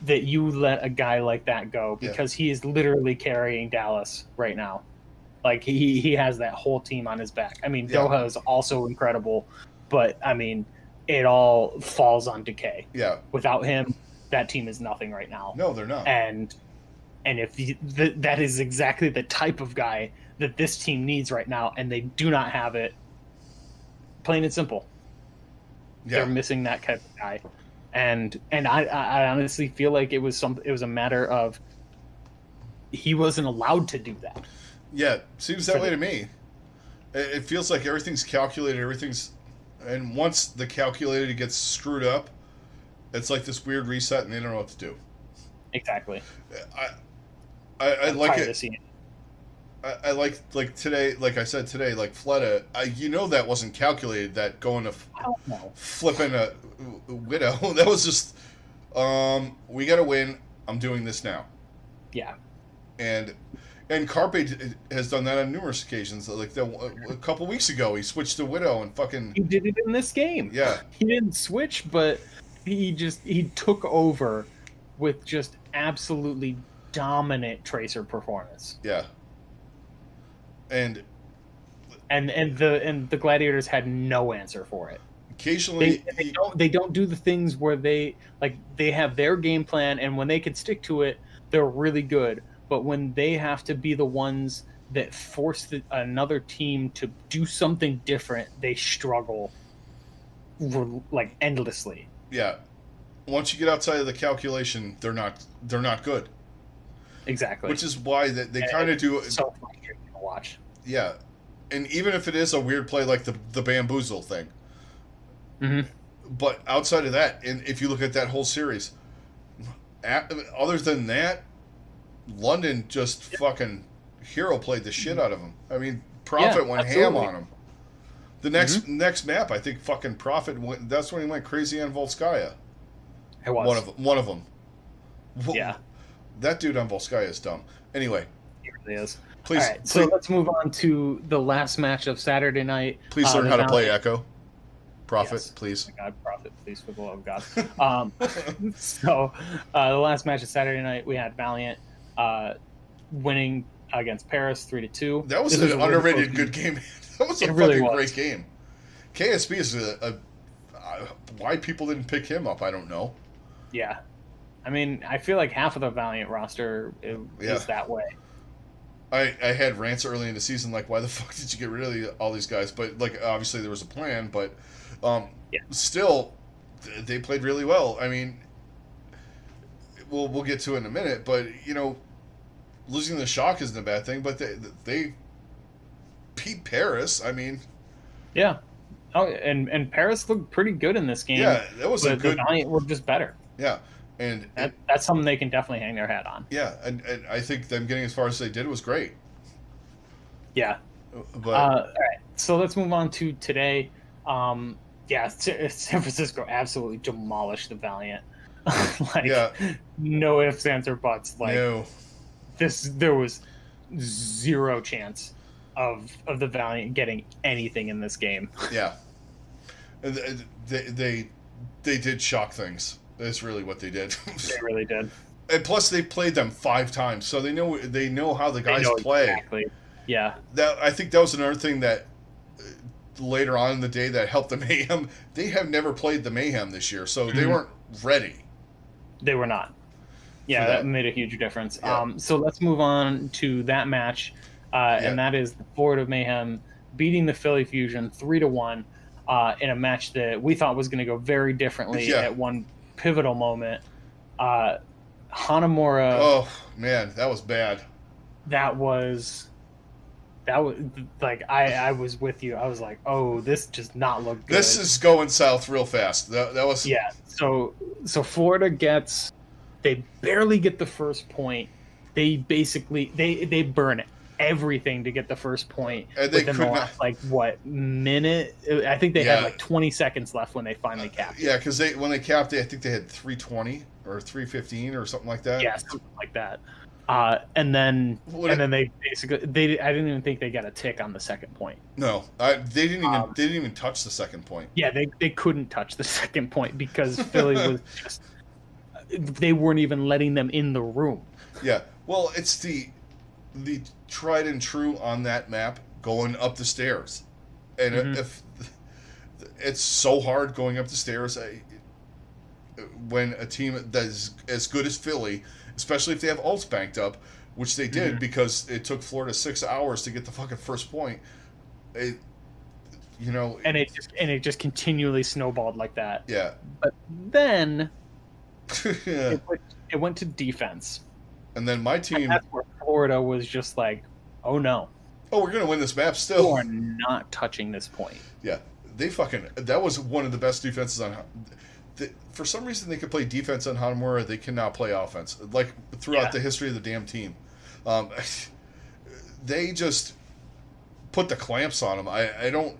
that you let a guy like that go, because he is literally carrying Dallas right now. Like he has that whole team on his back. I mean, Doha is also incredible, but I mean, it all falls on Decay. Yeah. Without him, that team is nothing right now. No, they're not. And if that is exactly the type of guy that this team needs right now, and they do not have it. Plain and simple. Yeah. They're missing that type of guy. And I honestly feel like it was a matter of he wasn't allowed to do that. Yeah, seems that way to me. It feels like everything's calculated, and once the calculated gets screwed up, it's like this weird reset, and they don't know what to do. Exactly. I like it. I like today, like I said today, like Fleta. That wasn't calculated. That going to flipping a widow. That was just we got to win. I'm doing this now. Yeah. And Carpe has done that on numerous occasions. Like a couple weeks ago, he switched to Widow and fucking. He did it in this game. Yeah. He didn't switch, but he took over with just absolutely dominant Tracer performance. Yeah. And the Gladiators had no answer for it. Occasionally, they don't do the things where they have their game plan, and when they can stick to it, they're really good. But when they have to be the ones that force another team to do something different, they struggle like endlessly. Yeah. Once you get outside of the calculation, they're not good. Exactly. Which is why they kind of do. So frustrating to watch. Yeah, and even if it is a weird play like the bamboozle thing. Mm-hmm. But outside of that, and if you look at that whole series, other than that, London just fucking hero played the shit out of him. I mean, Prophet went ham on him. The next map, I think fucking Prophet went. That's when he went crazy on Volskaya. It was one of them. Yeah, that dude on Volskaya is dumb. Anyway, he really is. Please, all right, so let's move on to the last match of Saturday night. Please learn how to play Echo. Prophet, yes. Please. Oh my God, Prophet, please, for the love of God. So the last match of Saturday night, we had Valiant winning against Paris 3-2. That was an underrated good game. That was a fucking great game. KSB is why people didn't pick him up, I don't know. Yeah. I mean, I feel like half of the Valiant roster is that way. I had rants early in the season like, why the fuck did you get rid of all these guys? But like, obviously there was a plan, but still, they played really well. I mean, we'll get to it in a minute, but losing the Shock isn't a bad thing. But they beat Paris. I mean, yeah. Oh, and Paris looked pretty good in this game. Yeah, that was a good. The Valiant were just better. Yeah. And that's something they can definitely hang their hat on. Yeah, and I think them getting as far as they did was great. Yeah. But all right, so let's move on to today. San Francisco absolutely demolished the Valiant. No ifs, ands, or buts. Like, no. There was zero chance of the Valiant getting anything in this game. Yeah. They did shock things. That's really what they did. They really did. And plus, they played them 5 times, so they know how the guys play. Exactly. Yeah. I think that was another thing that later on in the day that helped the Mayhem. They have never played the Mayhem this year, so they weren't ready. They were not. Yeah, that made a huge difference. Yeah. So let's move on to that match, and that is the Florida Mayhem beating the Philly Fusion 3-1 in a match that we thought was going to go very differently at one pivotal moment. Hanamura. Oh man, that was bad. That was like I was with you. I was like, oh, this does not look good. This is going south real fast. That was So Florida they barely get the first point. They basically they burn it. everything to get the first point And they within could the last, minute. I think they had like 20 seconds left when they finally capped it. Yeah, because when they capped it, I think they had 3:20 or 3:15 or something like that. Yeah, something like that. And then they basically I didn't even think they got a tick on the second point. No, they didn't even touch the second point. Yeah, they couldn't touch the second point because Philly was just, they weren't even letting them in the room. Yeah, well, it's the tried and true on that map going up the stairs, and if it's so hard going up the stairs when a team that is as good as Philly, especially if they have ults banked up, which they did because it took Florida 6 hours to get the fucking first point. And it just continually snowballed like that. Yeah. But then it went to defense. And then my team... And that's where Florida was just like, oh no. Oh, we're going to win this map still. We are not touching this point. Yeah. That was one of the best defenses on... For some reason, they could play defense on Hanamura. They cannot play offense. Like, throughout the history of the damn team. They just put the clamps on them. I don't...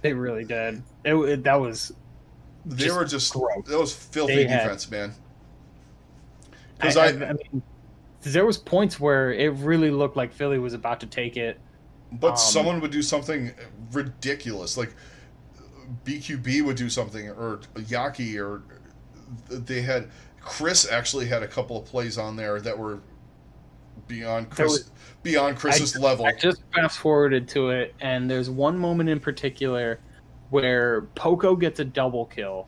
They really did. That was... That was filthy defense, man. Because I mean, there was points where it really looked like Philly was about to take it. But someone would do something ridiculous. Like, BQB would do something, or Yaki, or they had... Chris actually had a couple of plays on there that were beyond Chris's level. I just fast-forwarded to it, and there's one moment in particular where Poco gets a double kill,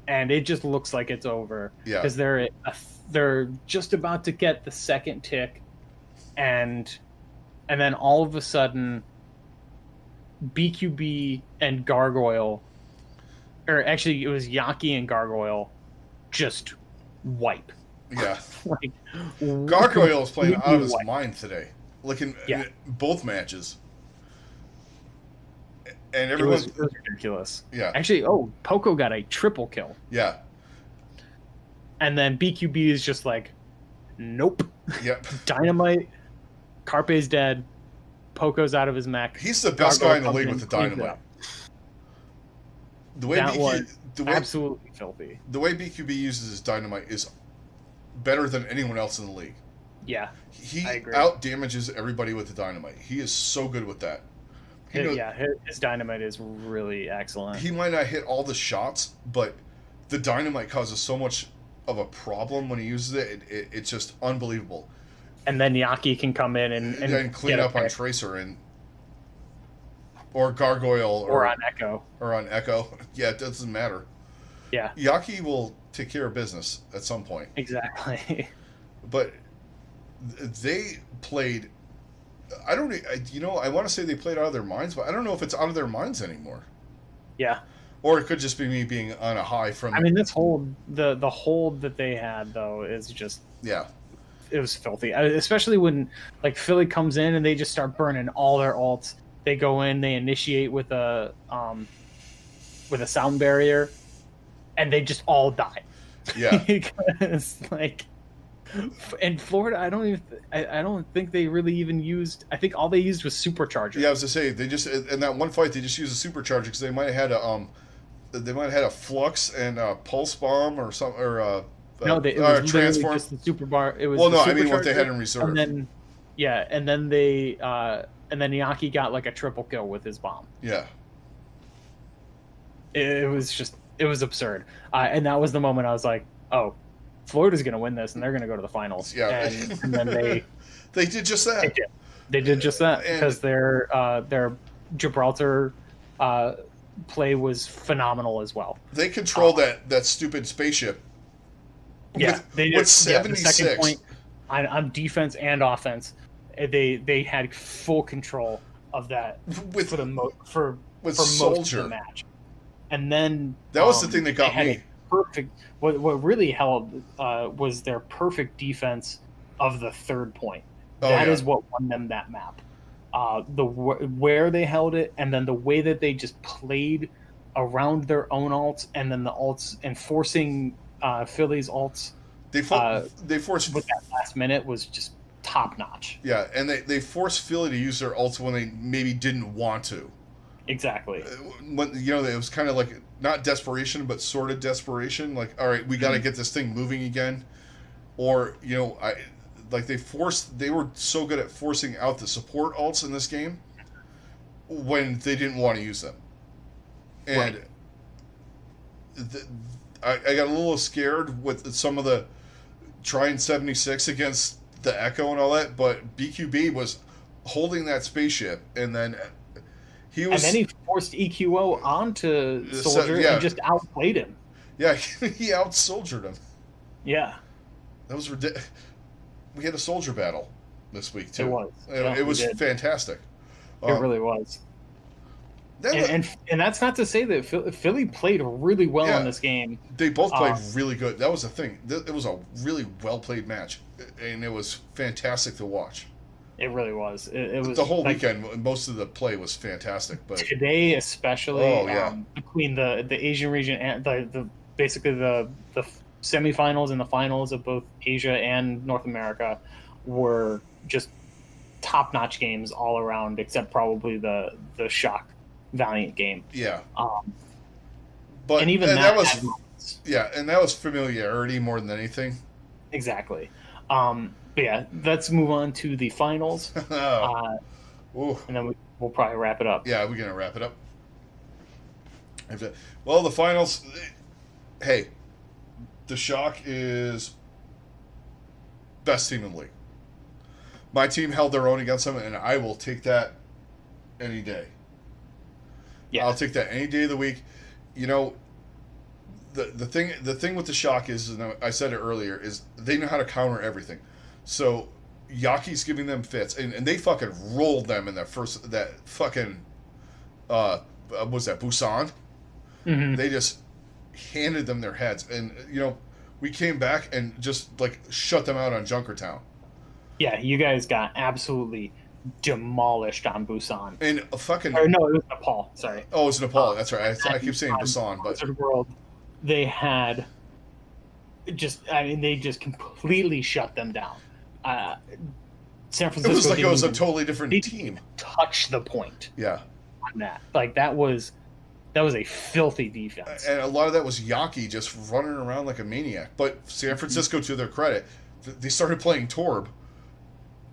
and it just looks like it's over. Yeah. Because they're just about to get the second tick, and then all of a sudden, BQB and Gargoyle, or actually it was Yaki and Gargoyle, just wipe. Yeah. Gargoyle is playing out of his mind today. Like in both matches. And everyone... It was ridiculous. Yeah. Actually, Poco got a triple kill. Yeah. And then BQB is just like, nope. Yep. Dynamite. Carpe's dead. Poco's out of his mech. He's the best guy in the league with the dynamite. Absolutely filthy. The way BQB uses his dynamite is better than anyone else in the league. Yeah, he out damages everybody with the dynamite. He is so good with that. His dynamite is really excellent. He might not hit all the shots, but the dynamite causes so much of a problem when he uses it. It's just unbelievable. And then Yaki can come in and clean up on Tracer or Gargoyle or on Echo. Yeah, it doesn't matter. Yeah. Yaki will take care of business at some point. Exactly. But they played... I want to say they played out of their minds, but I don't know if it's out of their minds anymore. Yeah. Or it could just be me being on a high from... I mean, this hold, the hold that they had, though, is just... Yeah. It was filthy. Especially when, like, Philly comes in and they just start burning all their ults. They go in, they initiate with a sound barrier, and they just all die. Yeah. Because, like... In Florida, I don't think they really even used... I think all they used was supercharger. Yeah, I was to say, they just... In that one fight, they just used a supercharger because they might have had a flux and a pulse bomb or something, or no, it was transform. Just the super bar. It was I mean what they had in reserve. And then, and then they and then Yaki got like a triple kill with his bomb. Yeah. It was absurd, and that was the moment I was like, oh, Florida's going to win this, and they're going to go to the finals. Yeah. And then they did just that. They did just that because their Gibraltar play was phenomenal as well. They controlled that stupid spaceship. Yeah, they did. With 76. The second point on defense and offense, they had full control of that for most of the match. And then that was the thing that got me. Perfect. What really held was their perfect defense of the third point. That is what won them that map. Where they held it, and then the way that they just played around their own alts, and then the alts enforcing Philly's alts. They forced with that last minute was just top notch. Yeah, and they forced Philly to use their ults when they maybe didn't want to. Exactly. When it was kind of like not desperation, but sort of desperation. Like, all right, we got to get this thing moving again, or they were so good at forcing out the support ults in this game when they didn't want to use them, and I got a little scared with some of the trying 76 against the Echo and all that, but BQB was holding that spaceship, and then he forced EQO onto Soldier and just outplayed him. Yeah, he out-soldiered him. Yeah. That was ridiculous. We had a soldier battle this week, too. It was. It was fantastic. It really was. And that's not to say that Philly played really well in this game. They both played really good. That was the thing. It was a really well-played match, and it was fantastic to watch. It really was. It was the whole weekend. Most of the play was fantastic, but today especially, between the Asian region and the basically the semifinals and the finals of both Asia and North America were just top-notch games all around, except probably the Shock Valiant game. Yeah. But and even that was and that was familiarity more than anything. Exactly. But yeah, let's move on to the finals. And then we'll probably wrap it up. Yeah, we're going to wrap it up. Well, the finals, hey, the Shock is best team in the league. My team held their own against them, and I will take that any day. Yeah. I'll take that any day of the week. The thing with the Shock is, and I said it earlier, is they know how to counter everything. So Yaki's giving them fits, and they fucking rolled them in that fucking what was that, Busan? Mm-hmm. They just handed them their heads, and we came back and just shut them out on Junkertown. Yeah, you guys got absolutely demolished on Busan. And fucking... Or no, it was Nepal. Sorry. Oh, it was Nepal. That's right. I keep saying Busan, but... World, they had they just completely shut them down. San Francisco... It was like it was a totally different team. Touch the point. Yeah. On that. That was a filthy defense. And a lot of that was Yaki just running around like a maniac. But San Francisco, to their credit, they started playing Torb.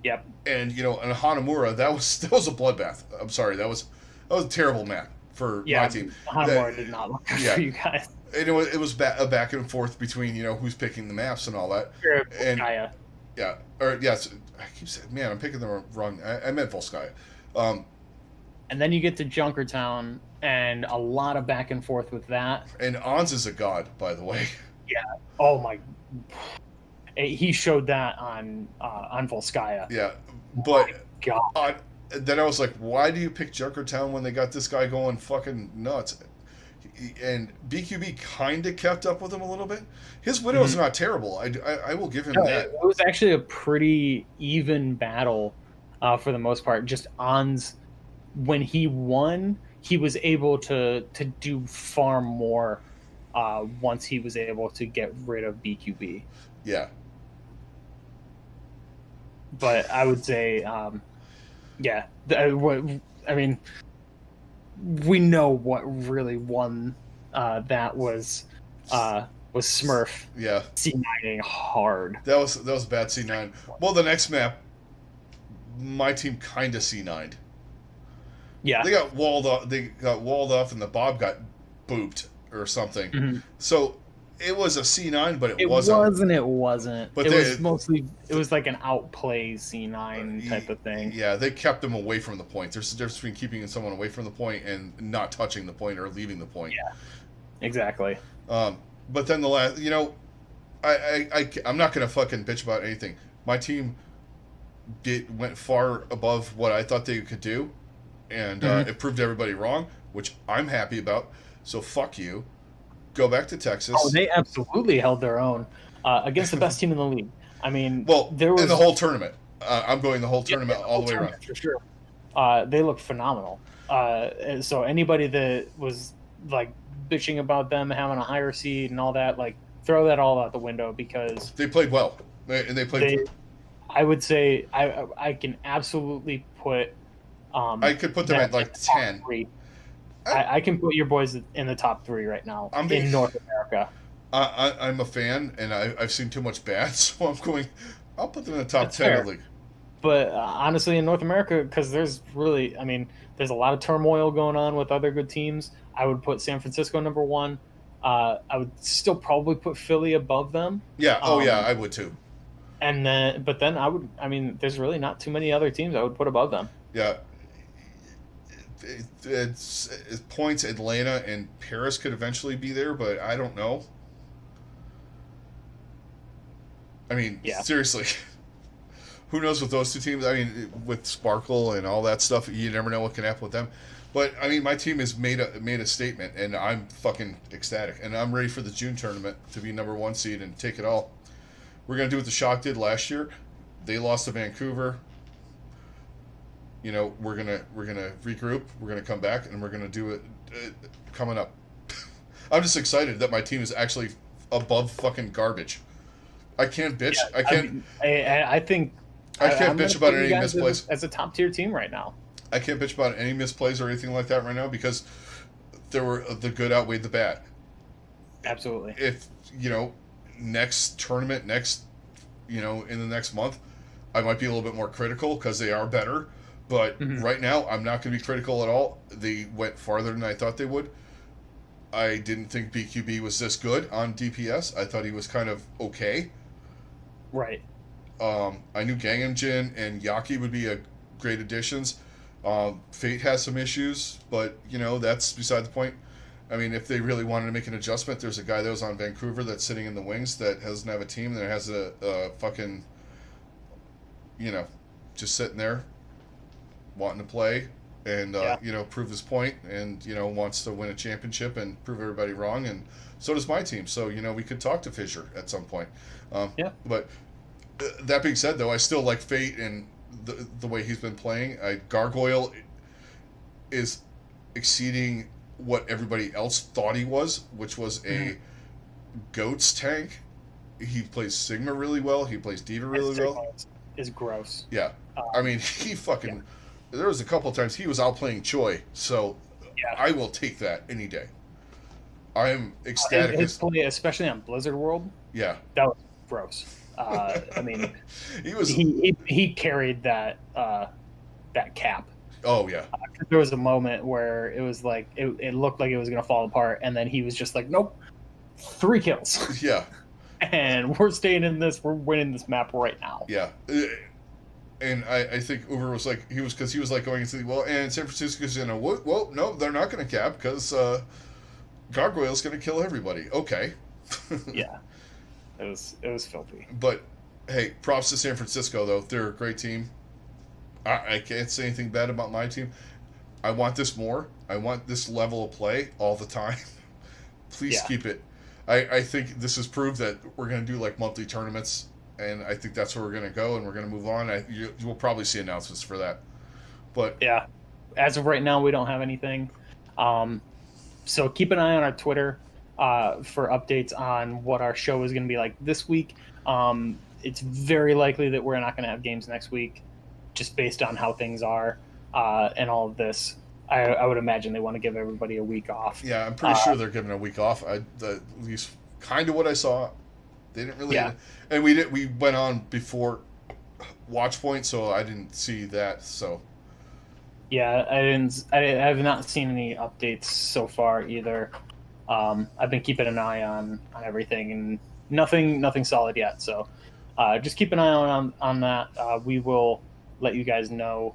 Yep. And and Hanamura, that was a bloodbath. I'm sorry, that was a terrible map for my team. Hanamura did not look good for you guys. And it was a back and forth between who's picking the maps and all that. And I keep saying, man, I'm picking the wrong. I meant Volskaya. And then you get to Junkertown, and a lot of back and forth with that. And Ons is a god, by the way. Yeah. Oh my. He showed that on Volskaya. Yeah, but then I was like, why do you pick Junkertown when they got this guy going fucking nuts? And BQB kind of kept up with him a little bit. His Widow's not terrible. I will give him that. It was actually a pretty even battle for the most part. Just Ons, when he won, he was able to do far more once he was able to get rid of BQB. Yeah. But I would say, we know what really won that was Smurf. Yeah. C9ing hard. That was bad C9. Well, the next map, my team kind of C9'd. Yeah. They got walled off, and the Bob got booped or something. Mm-hmm. So it was a C9, but it wasn't. It wasn't. But it was like an outplay C9 type of thing. Yeah, they kept them away from the point. There's a difference between keeping someone away from the point and not touching the point or leaving the point. Yeah, exactly. But then the last, I'm not gonna fucking bitch about anything. My team went far above what I thought they could do, and it proved everybody wrong, which I'm happy about. So fuck you. Go back to Texas. Oh, they absolutely held their own against the best team in the league. I mean, there was in the whole tournament. I'm going the whole tournament all the way around. For sure. They looked phenomenal. So anybody that was bitching about them having a higher seed and all that, throw that all out the window, because they played well. They played. I would say I can absolutely put I could put them them at in like the top 10. three. I, I can put your boys in the top three right now I'm being, in North America. I'm a fan, and I've seen too much bad, so I'm going. I'll put them in the top That's 10 of fair. the league. But honestly, in North America, because there's really, I mean, there's a lot of turmoil going on with other good teams. I would put San Francisco number one. I would still probably put Philly above them. Yeah. Oh yeah, Um, I would too. and then, but then I mean, there's really not too many other teams I would put above them. Yeah. It's points. Atlanta and Paris could eventually be there, but I don't know. I mean, Yeah. seriously, who knows with those two teams? I mean, with Sparkle and all that stuff, you never know what can happen with them. But I mean, my team has made a statement, and I'm fucking ecstatic, and I'm ready for the June tournament to be number one seed and take it all. We're gonna do what the Shock did last year. They lost to Vancouver. You know, we're gonna regroup. We're gonna come back, and we're gonna do it coming up. I'm just excited that my team is actually above fucking garbage. I can't bitch. Yeah, I can't. mean, I think I can't I'm gonna bitch about put you any guys misplays. as a top tier team right now. I can't bitch about any misplays or anything like that right now because there were the good outweighed the bad. Absolutely. If you know, next tournament, in the next month, I might be a little bit more critical because they are better. But Mhm. right now, I'm not going to be critical at all. They went farther than I thought they would. I didn't think BQB was this good on DPS. I thought he was kind of okay. Right. I knew Gangnam and Yaki would be a great additions. Fate has some issues, but that's beside the point. I mean, if they really wanted to make an adjustment, there's a guy that was on Vancouver that's sitting in the wings that doesn't have a team that has a fucking, just sitting there wanting to play and Yeah. prove his point and wants to win a championship and prove everybody wrong, and so does my team. So we could talk to Fisher at some point. Yeah. But that being said, though, I still like Fate and the way he's been playing. Gargoyle is exceeding what everybody else thought he was, which was a goats tank. He plays Sigma really well. He plays Diva really well. Is gross. Yeah, I mean he fucking. Yeah. There was a couple of times he was outplaying Choi, so Yeah. I will take that any day. I am ecstatic. His play, especially on Blizzard World, Yeah, that was gross. I mean, he was. he carried that that cap. Oh yeah, There was a moment where it was like it looked like it was gonna fall apart, and then he was just like, "Nope, 3 kills, yeah, and we're staying in this. We're winning this map right now." yeah. And I think Uber was like because he was like going into and San Francisco's well no, they're not going to cap because Gargoyle's going to kill everybody. Okay. Yeah, it was filthy. But hey, props to San Francisco though. They're a great team. I can't say anything bad about my team. I want this more. I want this level of play all the time. Please keep it. I think this has proved that we're going to do like monthly tournaments, and I think that's where we're going to go, and we're going to move on. You will probably see announcements for that. But yeah, as of right now, we don't have anything. So keep an eye on our Twitter for updates on what our show is going to be like this week. It's very likely that we're not going to have games next week, just based on how things are and all of this. I would imagine they want to give everybody a week off. Yeah, I'm pretty sure they're giving a week off. At least kind of what I saw. They didn't really, and we went on before Watchpoint, so I didn't see that. So yeah, I have not seen any updates so far either. I've been keeping an eye on everything, and nothing solid yet. So just keep an eye on that. We will let you guys know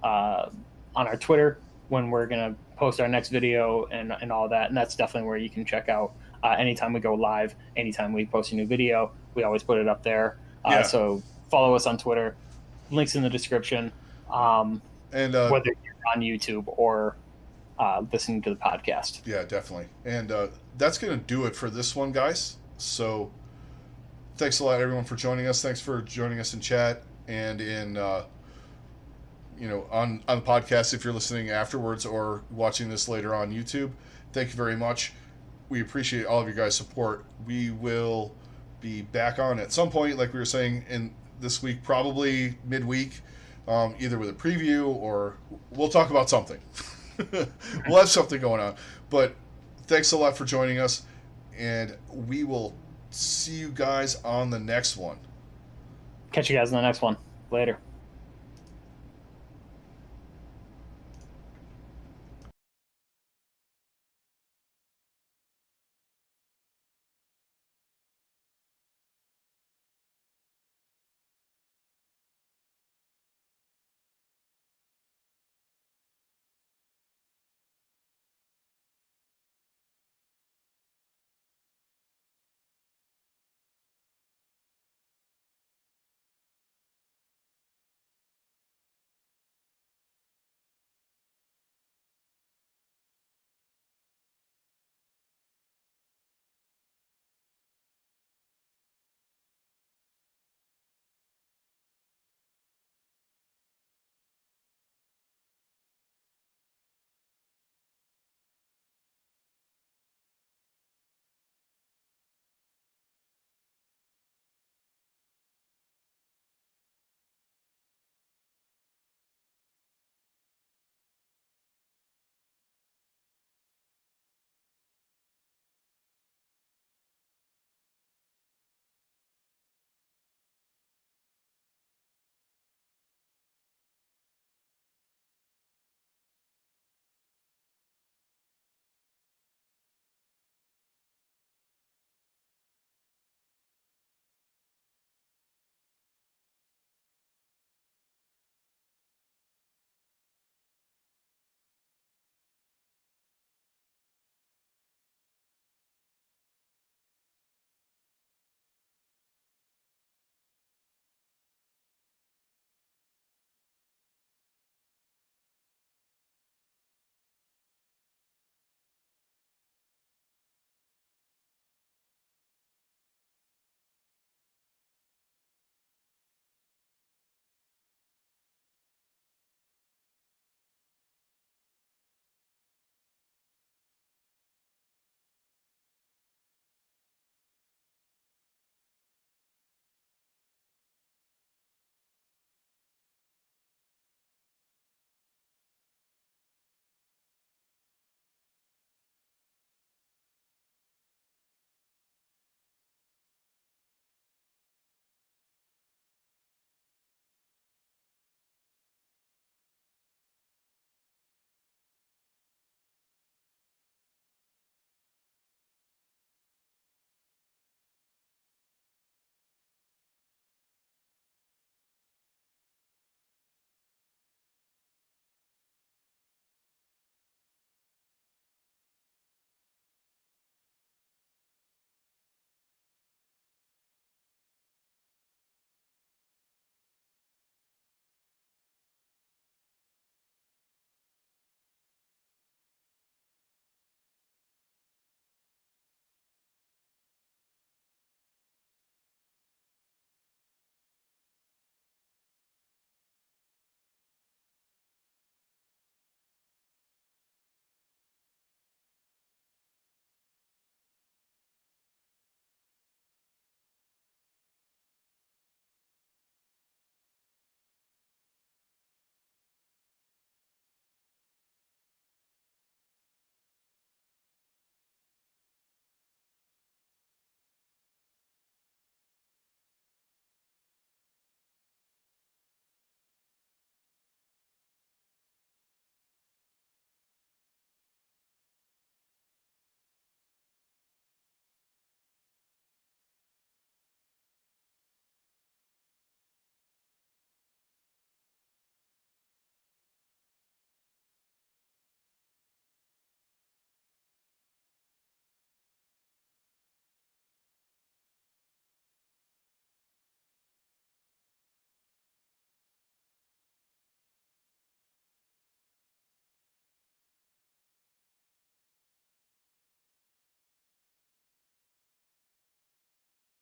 on our Twitter when we're gonna post our next video and all that. And that's definitely where you can check out anytime we go live, anytime we post a new video. We always put it up there. So follow us on Twitter. Links in the description. And whether you're on YouTube or listening to the podcast. Yeah, definitely. And that's going to do it for this one, guys. So thanks a lot, everyone, for joining us. Thanks for joining us in chat and in, on the podcast if you're listening afterwards or watching this later on YouTube. Thank you very much. We appreciate all of your guys' support. We will be back on at some point, like we were saying, in this week, probably midweek, either with a preview or we'll talk about something. We'll have something going on. But thanks a lot for joining us, and we will see you guys on the next one. Catch you guys in the next one. Later.